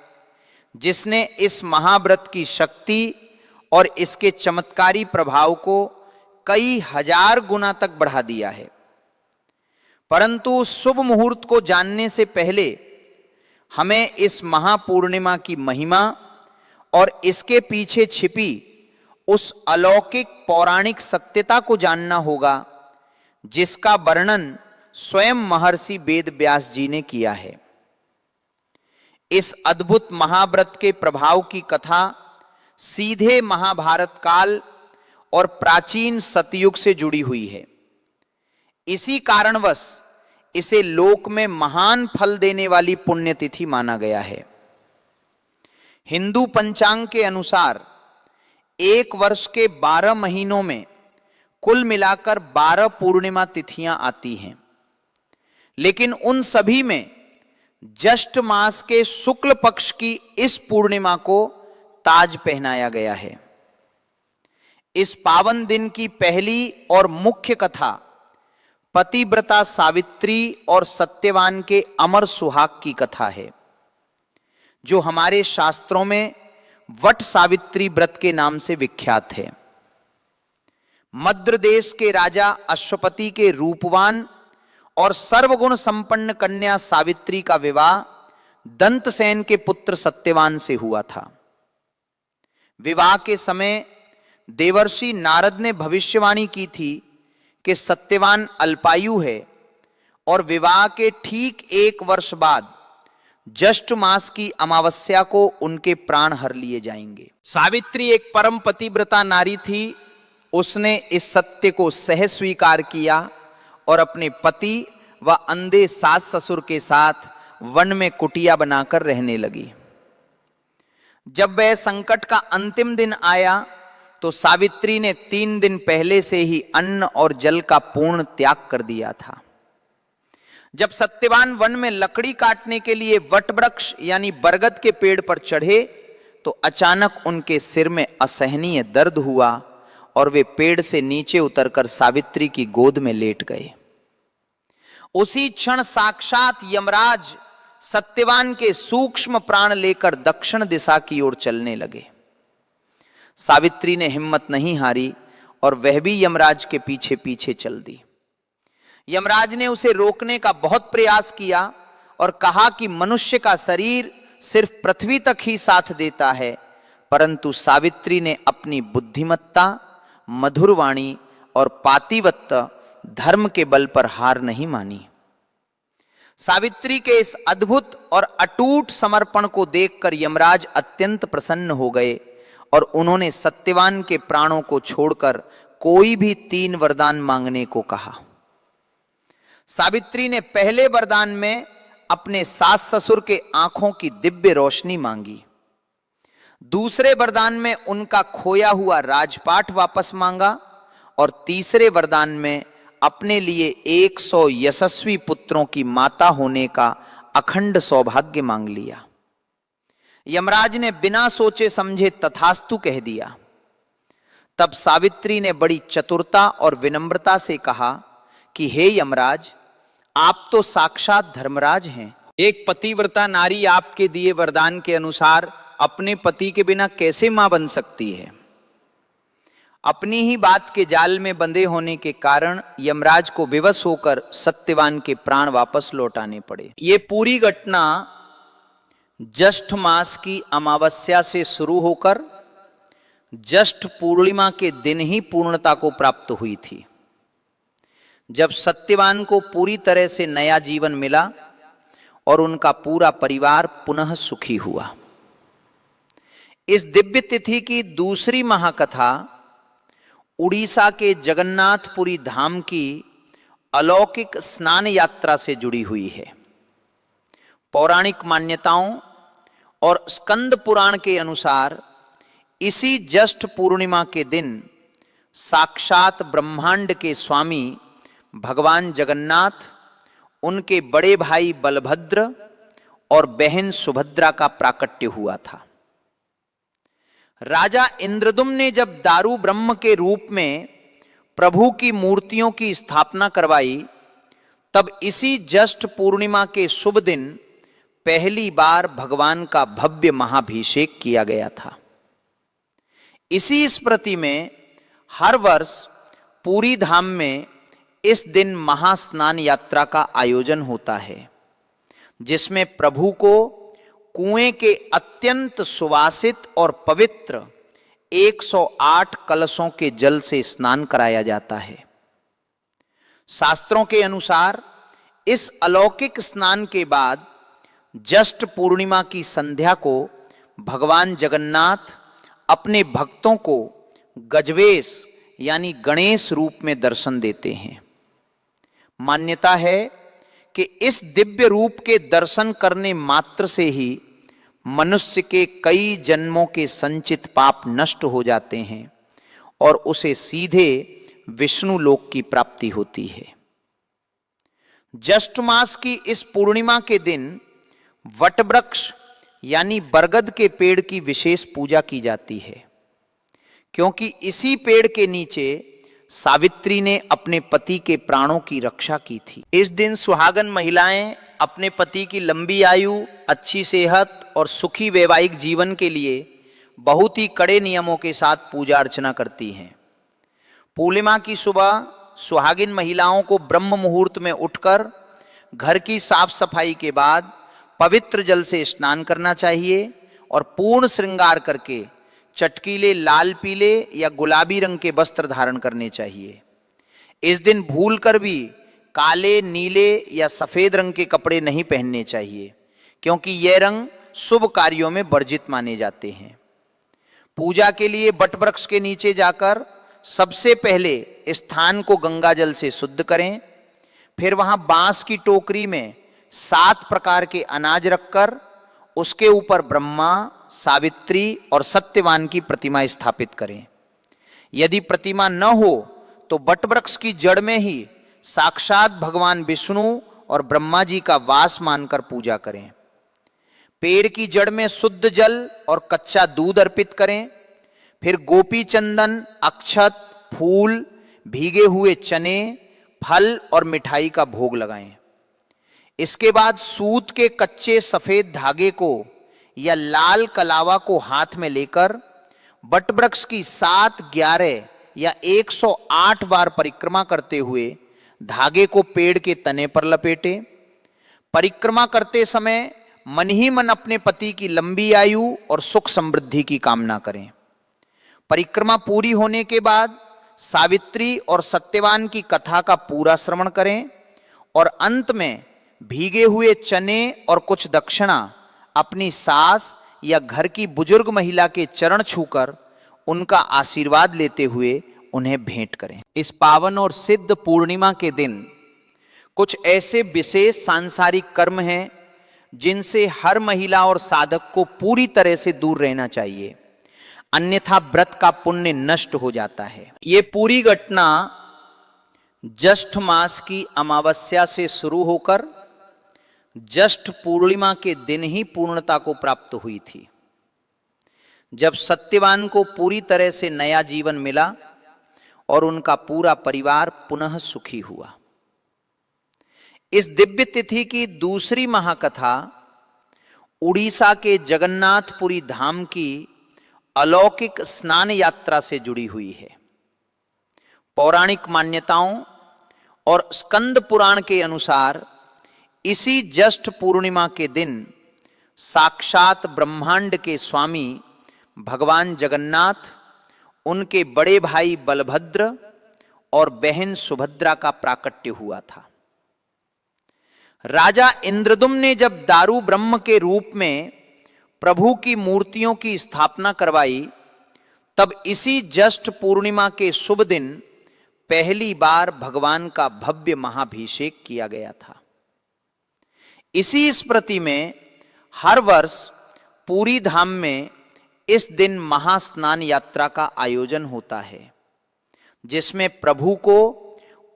जिसने इस महाव्रत की शक्ति और इसके चमत्कारी प्रभाव को कई हजार गुना तक बढ़ा दिया है। परंतु उस शुभ मुहूर्त को जानने से पहले हमें इस महापूर्णिमा की महिमा और इसके पीछे छिपी उस अलौकिक पौराणिक सत्यता को जानना होगा जिसका वर्णन स्वयं महर्षि वेद व्यास जी ने किया है। इस अद्भुत महाव्रत के प्रभाव की कथा सीधे महाभारत काल और प्राचीन सतयुग से जुड़ी हुई है। इसी कारणवश इसे लोक में महान फल देने वाली पुण्यतिथि माना गया है। हिंदू पंचांग के अनुसार एक वर्ष के 12 महीनों में कुल मिलाकर 12 पूर्णिमा तिथियां आती हैं, लेकिन उन सभी में ज्येष्ठ मास के शुक्ल पक्ष की इस पूर्णिमा को ताज पहनाया गया है। इस पावन दिन की पहली और मुख्य कथा पतिव्रता सावित्री और सत्यवान के अमर सुहाग की कथा है, जो हमारे शास्त्रों में वट सावित्री व्रत के नाम से विख्यात है। मद्र देश के राजा अश्वपति के रूपवान और सर्वगुण संपन्न कन्या सावित्री का विवाह दंतसेन के पुत्र सत्यवान से हुआ था। विवाह के समय देवर्षि नारद ने भविष्यवाणी की थी कि सत्यवान अल्पायु है और विवाह के ठीक 1 वर्ष बाद ज्येष्ठ मास की अमावस्या को उनके प्राण हर लिए जाएंगे। सावित्री एक परम पतिव्रता नारी थी। उसने इस सत्य को सहज स्वीकार किया और अपने पति व अंधे सास ससुर के साथ वन में कुटिया बनाकर रहने लगी। जब वह संकट का अंतिम दिन आया तो सावित्री ने 3 दिन पहले से ही अन्न और जल का पूर्ण त्याग कर दिया था। जब सत्यवान वन में लकड़ी काटने के लिए वटवृक्ष यानी बरगद के पेड़ पर चढ़े तो अचानक उनके सिर में असहनीय दर्द हुआ और वे पेड़ से नीचे उतरकर सावित्री की गोद में लेट गए। उसी क्षण साक्षात यमराज सत्यवान के सूक्ष्म प्राण लेकर दक्षिण दिशा की ओर चलने लगे। सावित्री ने हिम्मत नहीं हारी और वह भी यमराज के पीछे पीछे चल दी। यमराज ने उसे रोकने का बहुत प्रयास किया और कहा कि मनुष्य का शरीर सिर्फ पृथ्वी तक ही साथ देता है, परंतु सावित्री ने अपनी बुद्धिमत्ता, मधुर वाणी और पातिव्रत धर्म के बल पर हार नहीं मानी। सावित्री के इस अद्भुत और अटूट समर्पण को देखकर यमराज अत्यंत प्रसन्न हो गए और उन्होंने सत्यवान के प्राणों को छोड़कर कोई भी 3 वरदान मांगने को कहा। सावित्री ने पहले वरदान में अपने सास ससुर के आंखों की दिव्य रोशनी मांगी। दूसरे वरदान में उनका खोया हुआ राजपाट वापस मांगा और तीसरे वरदान में अपने लिए 100 यशस्वी पुत्रों की माता होने का अखंड सौभाग्य मांग लिया। यमराज ने बिना सोचे समझे तथास्तु कह दिया। तब सावित्री ने बड़ी चतुरता और विनम्रता से कहा कि हे यमराज, आप तो साक्षात धर्मराज हैं। एक पतिव्रता नारी आपके दिए वरदान के अनुसार अपने पति के बिना कैसे मां बन सकती है? अपनी ही बात के जाल में बंधे होने के कारण यमराज को विवश होकर सत्यवान के प्राण वापस लौटाने पड़े। ये पूरी घटना ज्येष्ठ मास की अमावस्या से शुरू होकर ज्येष्ठ पूर्णिमा के दिन ही पूर्णता को प्राप्त हुई थी, जब सत्यवान को पूरी तरह से नया जीवन मिला और उनका पूरा परिवार पुनः सुखी हुआ। इस दिव्य तिथि की दूसरी महाकथा उड़ीसा के जगन्नाथपुरी धाम की अलौकिक स्नान यात्रा से जुड़ी हुई है। पौराणिक मान्यताओं और स्कंद पुराण के अनुसार इसी ज्येष्ठ पूर्णिमा के दिन साक्षात ब्रह्मांड के स्वामी भगवान जगन्नाथ, उनके बड़े भाई बलभद्र और बहन सुभद्रा का प्राकट्य हुआ था। राजा इंद्रदुम्न ने जब दारू ब्रह्म के रूप में प्रभु की मूर्तियों की स्थापना करवाई, तब इसी ज्येष्ठ पूर्णिमा के शुभ दिन पहली बार भगवान का भव्य महाभिषेक किया गया था। इसी स्मृति में हर वर्ष पूरी धाम में इस दिन महास्नान यात्रा का आयोजन होता है, जिसमें प्रभु को कुएं के अत्यंत सुवासित और पवित्र 108 कलशों के जल से स्नान कराया जाता है। शास्त्रों के अनुसार इस अलौकिक स्नान के बाद ज्येष्ठ पूर्णिमा की संध्या को भगवान जगन्नाथ अपने भक्तों को गजवेश यानी गणेश रूप में दर्शन देते हैं। मान्यता है कि इस दिव्य रूप के दर्शन करने मात्र से ही मनुष्य के कई जन्मों के संचित पाप नष्ट हो जाते हैं और उसे सीधे विष्णु लोक की प्राप्ति होती है। ज्येष्ठ मास की इस पूर्णिमा के दिन वटवृक्ष यानी बरगद के पेड़ की विशेष पूजा की जाती है, क्योंकि इसी पेड़ के नीचे सावित्री ने अपने पति के प्राणों की रक्षा की थी। इस दिन सुहागन महिलाएं अपने पति की लंबी आयु, अच्छी सेहत और सुखी वैवाहिक जीवन के लिए बहुत ही कड़े नियमों के साथ पूजा अर्चना करती हैं। पूर्णिमा की सुबह सुहागिन महिलाओं को ब्रह्म मुहूर्त में उठकर घर की साफ सफाई के बाद पवित्र जल से स्नान करना चाहिए और पूर्ण श्रृंगार करके चटकीले लाल पीले या गुलाबी रंग के वस्त्र धारण करने चाहिए। इस दिन भूलकर भी काले, नीले या सफेद रंग के कपड़े नहीं पहनने चाहिए, क्योंकि ये रंग शुभ कार्यों में वर्जित माने जाते हैं। पूजा के लिए बट वृक्ष के नीचे जाकर सबसे पहले स्थान को गंगा जल से शुद्ध करें। फिर वहां बांस की टोकरी में 7 प्रकार के अनाज रखकर उसके ऊपर ब्रह्मा, सावित्री और सत्यवान की प्रतिमा स्थापित करें। यदि प्रतिमा न हो तो बट वृक्ष की जड़ में ही साक्षात भगवान विष्णु और ब्रह्मा जी का वास मानकर पूजा करें। पेड़ की जड़ में शुद्ध जल और कच्चा दूध अर्पित करें। फिर गोपी चंदन, अक्षत, फूल, भीगे हुए चने, फल और मिठाई का भोग लगाएं। इसके बाद सूत के कच्चे सफेद धागे को या लाल कलावा को हाथ में लेकर बट वृक्ष की 7, 11 या 108 बार परिक्रमा करते हुए धागे को पेड़ के तने पर लपेटे। परिक्रमा करते समय मन ही मन अपने पति की लंबी आयु और सुख समृद्धि की कामना करें। परिक्रमा पूरी होने के बाद सावित्री और सत्यवान की कथा का पूरा श्रवण करें और अंत में भीगे हुए चने और कुछ दक्षिणा अपनी सास या घर की बुजुर्ग महिला के चरण छूकर उनका आशीर्वाद लेते हुए उन्हें भेंट करें। इस पावन और सिद्ध पूर्णिमा के दिन कुछ ऐसे विशेष सांसारिक कर्म हैं जिनसे हर महिला और साधक को पूरी तरह से दूर रहना चाहिए, अन्यथा व्रत का पुण्य नष्ट हो जाता है। ये पूरी घटना ज्येष्ठ मास की अमावस्या से शुरू होकर ज्येष्ठ पूर्णिमा के दिन ही पूर्णता को प्राप्त हुई थी, जब सत्यवान को पूरी तरह से नया जीवन मिला और उनका पूरा परिवार पुनः सुखी हुआ। इस दिव्य तिथि की दूसरी महाकथा उड़ीसा के जगन्नाथपुरी धाम की अलौकिक स्नान यात्रा से जुड़ी हुई है। पौराणिक मान्यताओं और स्कंद पुराण के अनुसार इसी ज्येष्ठ पूर्णिमा के दिन साक्षात ब्रह्मांड के स्वामी भगवान जगन्नाथ, उनके बड़े भाई बलभद्र और बहन सुभद्रा का प्राकट्य हुआ था। राजा इंद्रदुम्न ने जब दारू ब्रह्म के रूप में प्रभु की मूर्तियों की स्थापना करवाई, तब इसी ज्येष्ठ पूर्णिमा के शुभ दिन पहली बार भगवान का भव्य महाभिषेक किया गया था। इसी स्मृति में हर वर्ष पूरी धाम में इस दिन महास्नान यात्रा का आयोजन होता है, जिसमें प्रभु को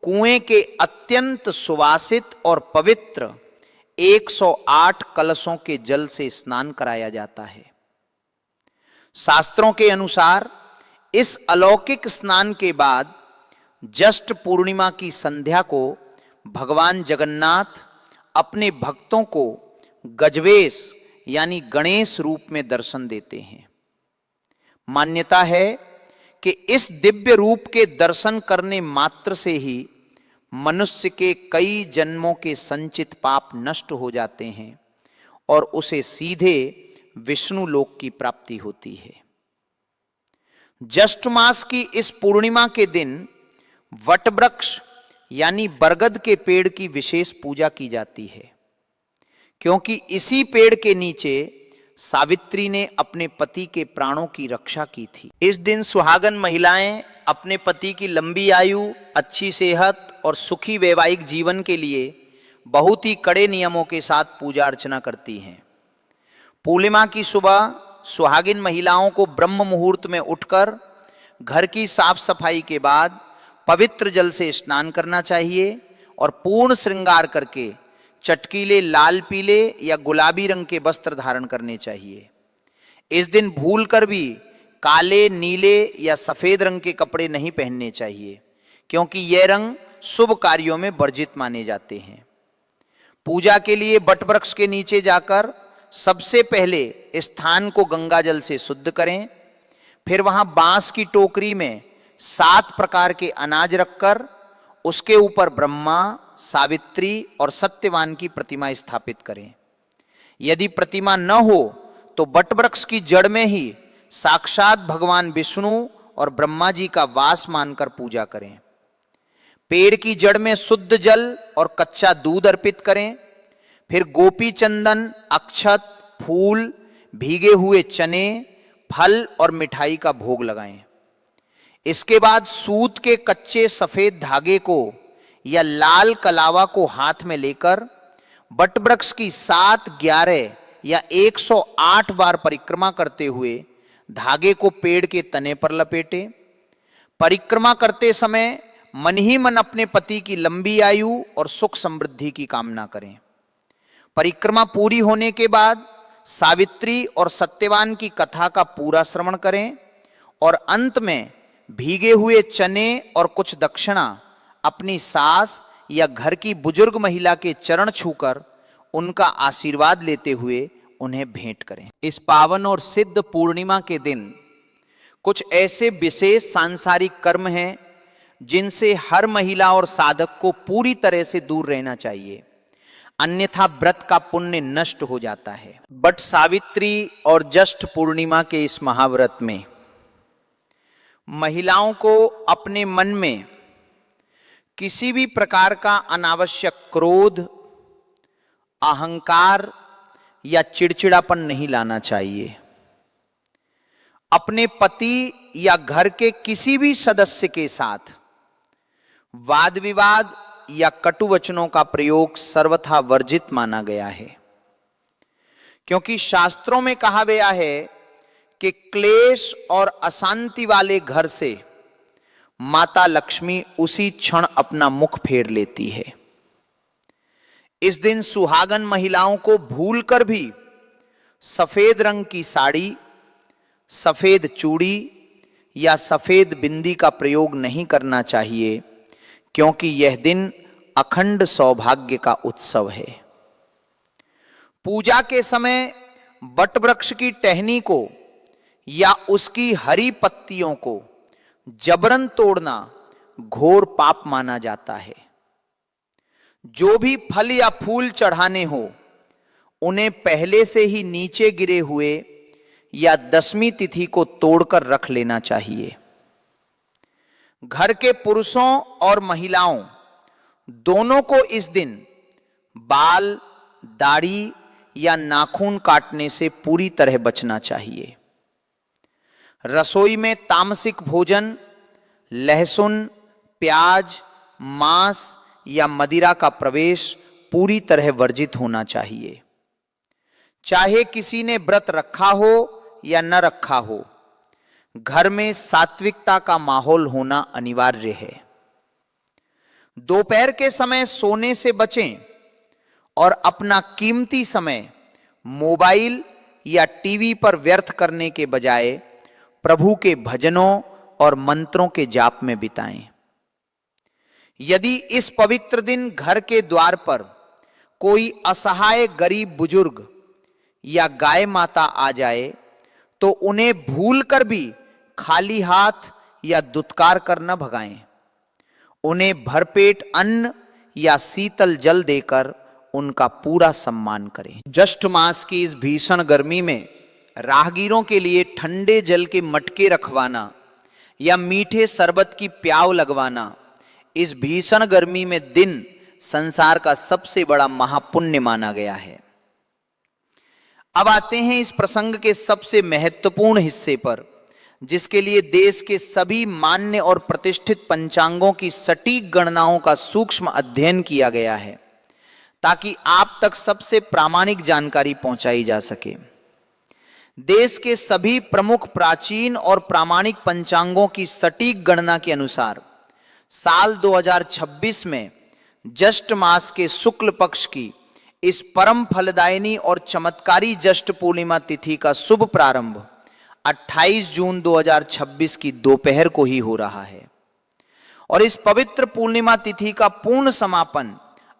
कुएं के अत्यंत सुवासित और पवित्र 108 कलशों के जल से स्नान कराया जाता है। शास्त्रों के अनुसार इस अलौकिक स्नान के बाद ज्येष्ठ पूर्णिमा की संध्या को भगवान जगन्नाथ अपने भक्तों को गजवेश यानी गणेश रूप में दर्शन देते हैं। मान्यता है कि इस दिव्य रूप के दर्शन करने मात्र से ही मनुष्य के कई जन्मों के संचित पाप नष्ट हो जाते हैं और उसे सीधे विष्णु लोक की प्राप्ति होती है। ज्येष्ठ मास की इस पूर्णिमा के दिन वट वृक्ष यानी बरगद के पेड़ की विशेष पूजा की जाती है, क्योंकि इसी पेड़ के नीचे सावित्री ने अपने पति के प्राणों की रक्षा की थी। इस दिन सुहागन महिलाएं अपने पति की लंबी आयु, अच्छी सेहत और सुखी वैवाहिक जीवन के लिए बहुत ही कड़े नियमों के साथ पूजा अर्चना करती हैं। पूर्णिमा की सुबह सुहागिन महिलाओं को ब्रह्म मुहूर्त में उठकर घर की साफ सफाई के बाद पवित्र जल से स्नान करना चाहिए और पूर्ण श्रृंगार करके चटकीले लाल पीले या गुलाबी रंग के वस्त्र धारण करने चाहिए। इस दिन भूलकर भी काले, नीले या सफेद रंग के कपड़े नहीं पहनने चाहिए, क्योंकि यह रंग शुभ कार्यों में वर्जित माने जाते हैं। पूजा के लिए बट वृक्ष के नीचे जाकर सबसे पहले स्थान को गंगा जल से शुद्ध करें। फिर वहां बांस की टोकरी में 7 प्रकार के अनाज रखकर उसके ऊपर ब्रह्मा, सावित्री और सत्यवान की प्रतिमा स्थापित करें। यदि प्रतिमा न हो तो वटवृक्ष की जड़ में ही साक्षात भगवान विष्णु और ब्रह्मा जी का वास मानकर पूजा करें। पेड़ की जड़ में शुद्ध जल और कच्चा दूध अर्पित करें। फिर गोपी चंदन, अक्षत, फूल, भीगे हुए चने, फल और मिठाई का भोग लगाएं। इसके बाद सूत के कच्चे सफेद धागे को या लाल कलावा को हाथ में लेकर वटवृक्ष की 7, 11 या 108 बार परिक्रमा करते हुए धागे को पेड़ के तने पर लपेटे। परिक्रमा करते समय मन ही मन अपने पति की लंबी आयु और सुख समृद्धि की कामना करें। परिक्रमा पूरी होने के बाद सावित्री और सत्यवान की कथा का पूरा श्रवण करें और अंत में भीगे हुए चने और कुछ दक्षिणा अपनी सास या घर की बुजुर्ग महिला के चरण छूकर उनका आशीर्वाद लेते हुए उन्हें भेंट करें। इस पावन और सिद्ध पूर्णिमा के दिन कुछ ऐसे विशेष सांसारिक कर्म हैं जिनसे हर महिला और साधक को पूरी तरह से दूर रहना चाहिए, अन्यथा व्रत का पुण्य नष्ट हो जाता है। बट सावित्री और ज्येष्ठ पूर्णिमा के इस महाव्रत में महिलाओं को अपने मन में किसी भी प्रकार का अनावश्यक क्रोध, अहंकार या चिड़चिड़ापन नहीं लाना चाहिए। अपने पति या घर के किसी भी सदस्य के साथ वाद विवाद या कटु वचनों का प्रयोग सर्वथा वर्जित माना गया है, क्योंकि शास्त्रों में कहा गया है कि क्लेश और अशांति वाले घर से माता लक्ष्मी उसी क्षण अपना मुख फेर लेती है। इस दिन सुहागन महिलाओं को भूलकर भी सफेद रंग की साड़ी, सफेद चूड़ी या सफेद बिंदी का प्रयोग नहीं करना चाहिए, क्योंकि यह दिन अखंड सौभाग्य का उत्सव है। पूजा के समय वटवृक्ष की टहनी को या उसकी हरी पत्तियों को जबरन तोड़ना घोर पाप माना जाता है। जो भी फल या फूल चढ़ाने हो उन्हें पहले से ही नीचे गिरे हुए या 10वीं तिथि को तोड़कर रख लेना चाहिए। घर के पुरुषों और महिलाओं दोनों को इस दिन बाल, दाढ़ी या नाखून काटने से पूरी तरह बचना चाहिए। रसोई में तामसिक भोजन, लहसुन, प्याज, मांस या मदिरा का प्रवेश पूरी तरह वर्जित होना चाहिए। चाहे किसी ने व्रत रखा हो या न रखा हो, घर में सात्विकता का माहौल होना अनिवार्य है। दोपहर के समय सोने से बचें और अपना कीमती समय मोबाइल या टीवी पर व्यर्थ करने के बजाय प्रभु के भजनों और मंत्रों के जाप में बिताएं। यदि इस पवित्र दिन घर के द्वार पर कोई असहाय गरीब बुजुर्ग या गाय माता आ जाए तो उन्हें भूलकर भी खाली हाथ या दुत्कार कर न भगाएं। उन्हें भरपेट अन्न या शीतल जल देकर उनका पूरा सम्मान करें। ज्येष्ठ मास की इस भीषण गर्मी में राहगीरों के लिए ठंडे जल के मटके रखवाना या मीठे शरबत की प्याव लगवाना इस भीषण गर्मी में दिन संसार का सबसे बड़ा महापुण्य माना गया है। अब आते हैं इस प्रसंग के सबसे महत्वपूर्ण हिस्से पर, जिसके लिए देश के सभी मान्य और प्रतिष्ठित पंचांगों की सटीक गणनाओं का सूक्ष्म अध्ययन किया गया है, ताकि आप तक सबसे प्रामाणिक जानकारी पहुंचाई जा सके। देश के सभी प्रमुख प्राचीन और प्रामाणिक पंचांगों की सटीक गणना के अनुसार साल 2026 में ज्येष्ठ मास के शुक्ल पक्ष की इस परम फलदायिनी और चमत्कारी ज्येष्ठ पूर्णिमा तिथि का शुभ प्रारंभ 28 जून 2026 की दोपहर को ही हो रहा है और इस पवित्र पूर्णिमा तिथि का पूर्ण समापन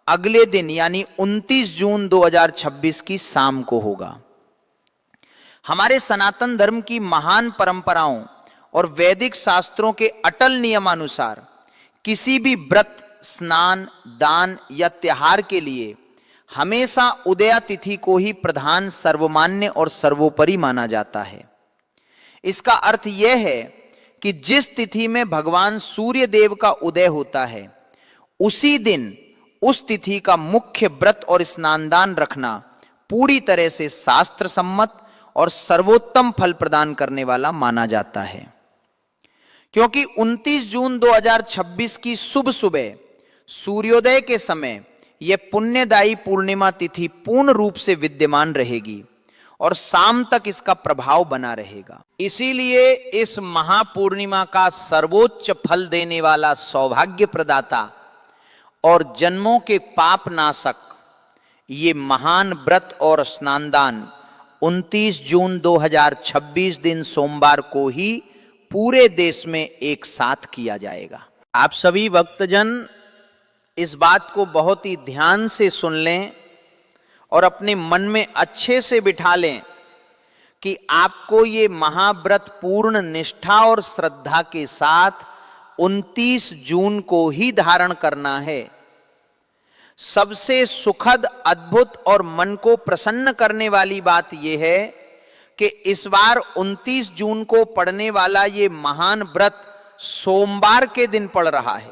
अगले दिन यानी 29 जून 2026 की शाम को होगा। हमारे सनातन धर्म की महान परंपराओं और वैदिक शास्त्रों के अटल नियमानुसार किसी भी व्रत स्नान, दान या त्योहार के लिए हमेशा उदया तिथि को ही प्रधान, सर्वमान्य और सर्वोपरि माना जाता है। इसका अर्थ यह है कि जिस तिथि में भगवान सूर्य देव का उदय होता है उसी दिन उस तिथि का मुख्य व्रत और स्नानदान रखना पूरी तरह से शास्त्र सम्मत और सर्वोत्तम फल प्रदान करने वाला माना जाता है। क्योंकि 29 जून 2026 की शुभ सुबह सूर्योदय के समय यह पुण्यदायी पूर्णिमा तिथि पूर्ण रूप से विद्यमान रहेगी और शाम तक इसका प्रभाव बना रहेगा। इसीलिए इस महापूर्णिमा का सर्वोच्च फल देने वाला सौभाग्य प्रदाता और जन्मों के पाप नाशक ये महान व्रत और स्नानदान 29 जून 2026 दिन सोमवार को ही पूरे देश में एक साथ किया जाएगा। आप सभी भक्तजन इस बात को बहुत ही ध्यान से सुन लें और अपने मन में अच्छे से बिठा लें कि आपको ये महाव्रत पूर्ण निष्ठा और श्रद्धा के साथ 29 जून को ही धारण करना है। सबसे सुखद, अद्भुत और मन को प्रसन्न करने वाली बात यह है कि इस बार 29 जून को पड़ने वाला ये महान व्रत सोमवार के दिन पड़ रहा है।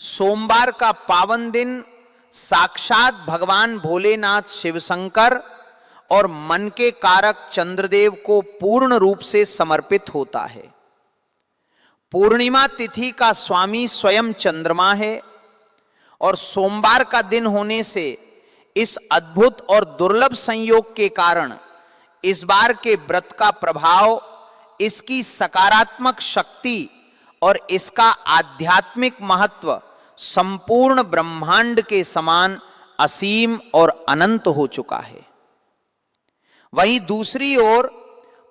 सोमवार का पावन दिन साक्षात भगवान भोलेनाथ शिवशंकर और मन के कारक चंद्रदेव को पूर्ण रूप से समर्पित होता है। पूर्णिमा तिथि का स्वामी स्वयं चंद्रमा है और सोमवार का दिन होने से इस अद्भुत और दुर्लभ संयोग के कारण इस बार के व्रत का प्रभाव, इसकी सकारात्मक शक्ति और इसका आध्यात्मिक महत्व संपूर्ण ब्रह्मांड के समान असीम और अनंत हो चुका है। वहीं दूसरी ओर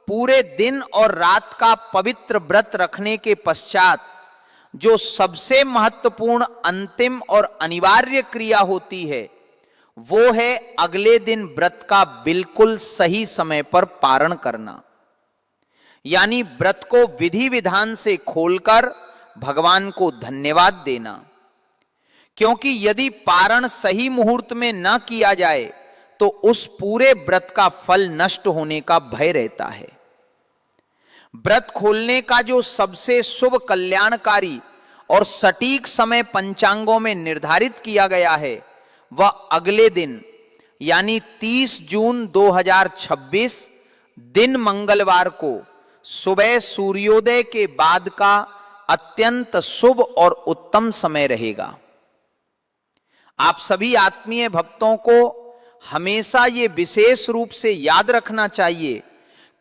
पूरे दिन और रात का पवित्र व्रत रखने के पश्चात जो सबसे महत्वपूर्ण, अंतिम और अनिवार्य क्रिया होती है वो है अगले दिन व्रत का बिल्कुल सही समय पर पारण करना, यानी व्रत को विधि विधान से खोलकर भगवान को धन्यवाद देना। क्योंकि यदि पारण सही मुहूर्त में न किया जाए तो उस पूरे व्रत का फल नष्ट होने का भय रहता है। व्रत खोलने का जो सबसे शुभ, कल्याणकारी और सटीक समय पंचांगों में निर्धारित किया गया है वह अगले दिन यानी 30 जून 2026 दिन मंगलवार को सुबह सूर्योदय के बाद का अत्यंत शुभ और उत्तम समय रहेगा। आप सभी आत्मीय भक्तों को हमेशा ये विशेष रूप से याद रखना चाहिए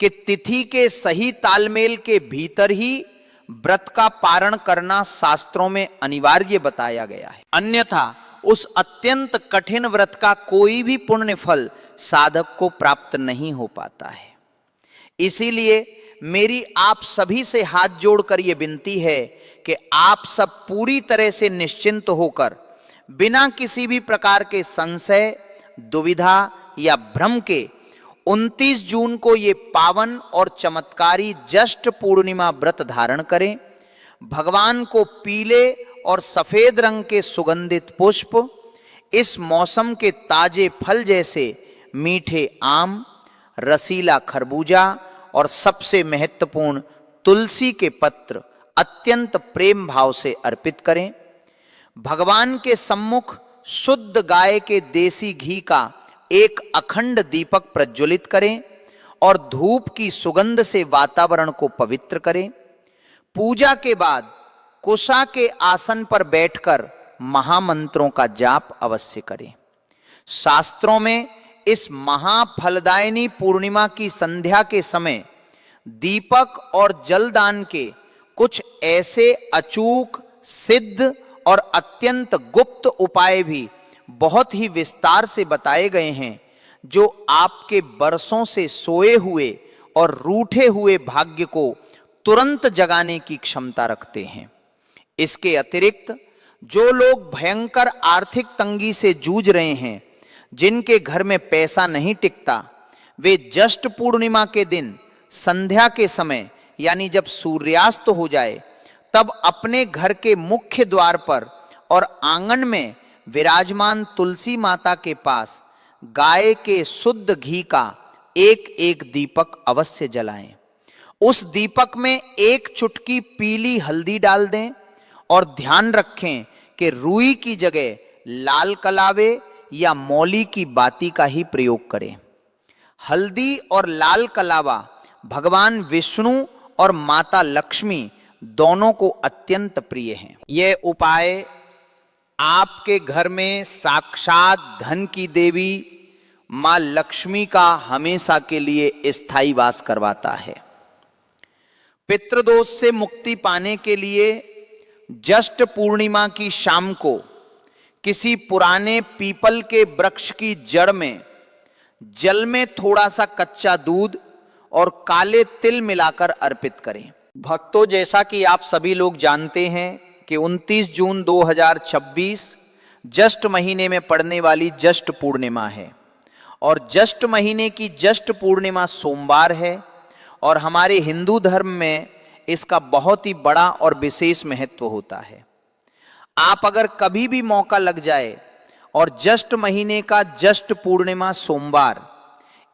कि तिथि के सही तालमेल के भीतर ही व्रत का पारण करना शास्त्रों में अनिवार्य बताया गया है। अन्यथा उस अत्यंत कठिन व्रत का कोई भी पुण्य फल साधक को प्राप्त नहीं हो पाता है। इसीलिए मेरी आप सभी से हाथ जोड़कर यह विनती है कि आप सब पूरी तरह से निश्चिंत होकर बिना किसी भी प्रकार के संशय, दुविधा या भ्रम के 29 जून को ये पावन और चमत्कारी ज्येष्ठ पूर्णिमा व्रत धारण करें। भगवान को पीले और सफेद रंग के सुगंधित पुष्प, इस मौसम के ताजे फल जैसे मीठे आम, रसीला खरबूजा और सबसे महत्वपूर्ण तुलसी के पत्र अत्यंत प्रेम भाव से अर्पित करें। भगवान के सम्मुख शुद्ध गाय के देसी घी का एक अखंड दीपक प्रज्वलित करें और धूप की सुगंध से वातावरण को पवित्र करें। पूजा के बाद कुशा के आसन पर बैठकर महामंत्रों का जाप अवश्य करें। शास्त्रों में इस महाफलदायिनी पूर्णिमा की संध्या के समय दीपक और जलदान के कुछ ऐसे अचूक, सिद्ध और अत्यंत गुप्त उपाय भी बहुत ही विस्तार से बताए गए हैं जो आपके बरसों से सोए हुए और रूठे हुए भाग्य को तुरंत जगाने की क्षमता रखते हैं। इसके अतिरिक्त जो लोग भयंकर आर्थिक तंगी से जूझ रहे हैं, जिनके घर में पैसा नहीं टिकता, वे ज्येष्ठ पूर्णिमा के दिन संध्या के समय यानी जब सूर्यास्त हो जाए तब अपने घर के मुख्य द्वार पर और आंगन में विराजमान तुलसी माता के पास गाय के शुद्ध घी का एक एक दीपक अवश्य जलाएं। उस दीपक में एक चुटकी पीली हल्दी डाल दें और ध्यान रखें कि रुई की जगह लाल कलावे या मौली की बाती का ही प्रयोग करें। हल्दी और लाल कलावा भगवान विष्णु और माता लक्ष्मी दोनों को अत्यंत प्रिय हैं। यह उपाय आपके घर में साक्षात धन की देवी मां लक्ष्मी का हमेशा के लिए स्थायी वास करवाता है। पितृदोष से मुक्ति पाने के लिए ज्येष्ठ पूर्णिमा की शाम को किसी पुराने पीपल के वृक्ष की जड़ में जल में थोड़ा सा कच्चा दूध और काले तिल मिलाकर अर्पित करें। भक्तों, जैसा कि आप सभी लोग जानते हैं कि 29 जून 2026 ज्येष्ठ महीने में पड़ने वाली ज्येष्ठ पूर्णिमा है और ज्येष्ठ महीने की ज्येष्ठ पूर्णिमा सोमवार है और हमारे हिंदू धर्म में इसका बहुत ही बड़ा और विशेष महत्व होता है। आप अगर कभी भी मौका लग जाए और ज्येष्ठ महीने का ज्येष्ठ पूर्णिमा सोमवार,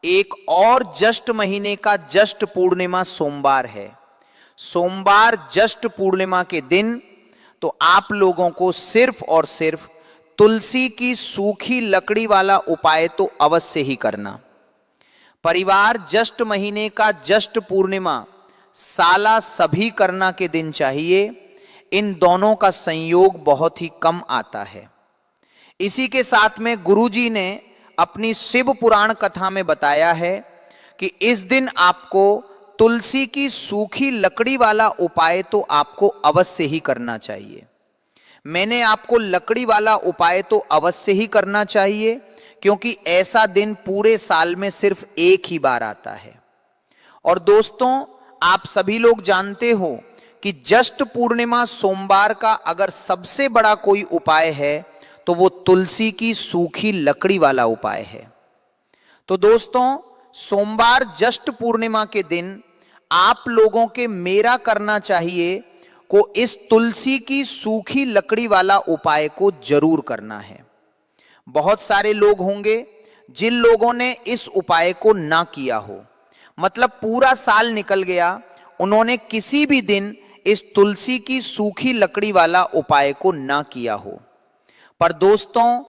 एक और ज्येष्ठ महीने का ज्येष्ठ पूर्णिमा सोमवार है, सोमवार ज्येष्ठ पूर्णिमा के दिन तो आप लोगों को सिर्फ और सिर्फ तुलसी की सूखी लकड़ी वाला उपाय तो अवश्य ही करना। परिवार ज्येष्ठ महीने का ज्येष्ठ पूर्णिमा साला सभी करना के दिन चाहिए। इन दोनों का संयोग बहुत ही कम आता है। इसी के साथ में गुरुजी ने अपनी शिव पुराण कथा में बताया है कि इस दिन आपको तुलसी की सूखी लकड़ी वाला उपाय तो आपको अवश्य ही करना चाहिए। मैंने आपको लकड़ी वाला उपाय तो अवश्य ही करना चाहिए क्योंकि ऐसा दिन पूरे साल में सिर्फ एक ही बार आता है। और दोस्तों, आप सभी लोग जानते हो कि ज्येष्ठ पूर्णिमा सोमवार का अगर सबसे बड़ा कोई उपाय है तो वो तुलसी की सूखी लकड़ी वाला उपाय है। तो दोस्तों, सोमवार ज्येष्ठ पूर्णिमा के दिन आप लोगों के मेरा करना चाहिए को इस तुलसी की सूखी लकड़ी वाला उपाय को जरूर करना है। बहुत सारे लोग होंगे जिन लोगों ने इस उपाय को ना किया हो, मतलब पूरा साल निकल गया, उन्होंने किसी भी दिन इस तुलसी की सूखी लकड़ी वाला उपाय को ना किया हो। पर दोस्तों,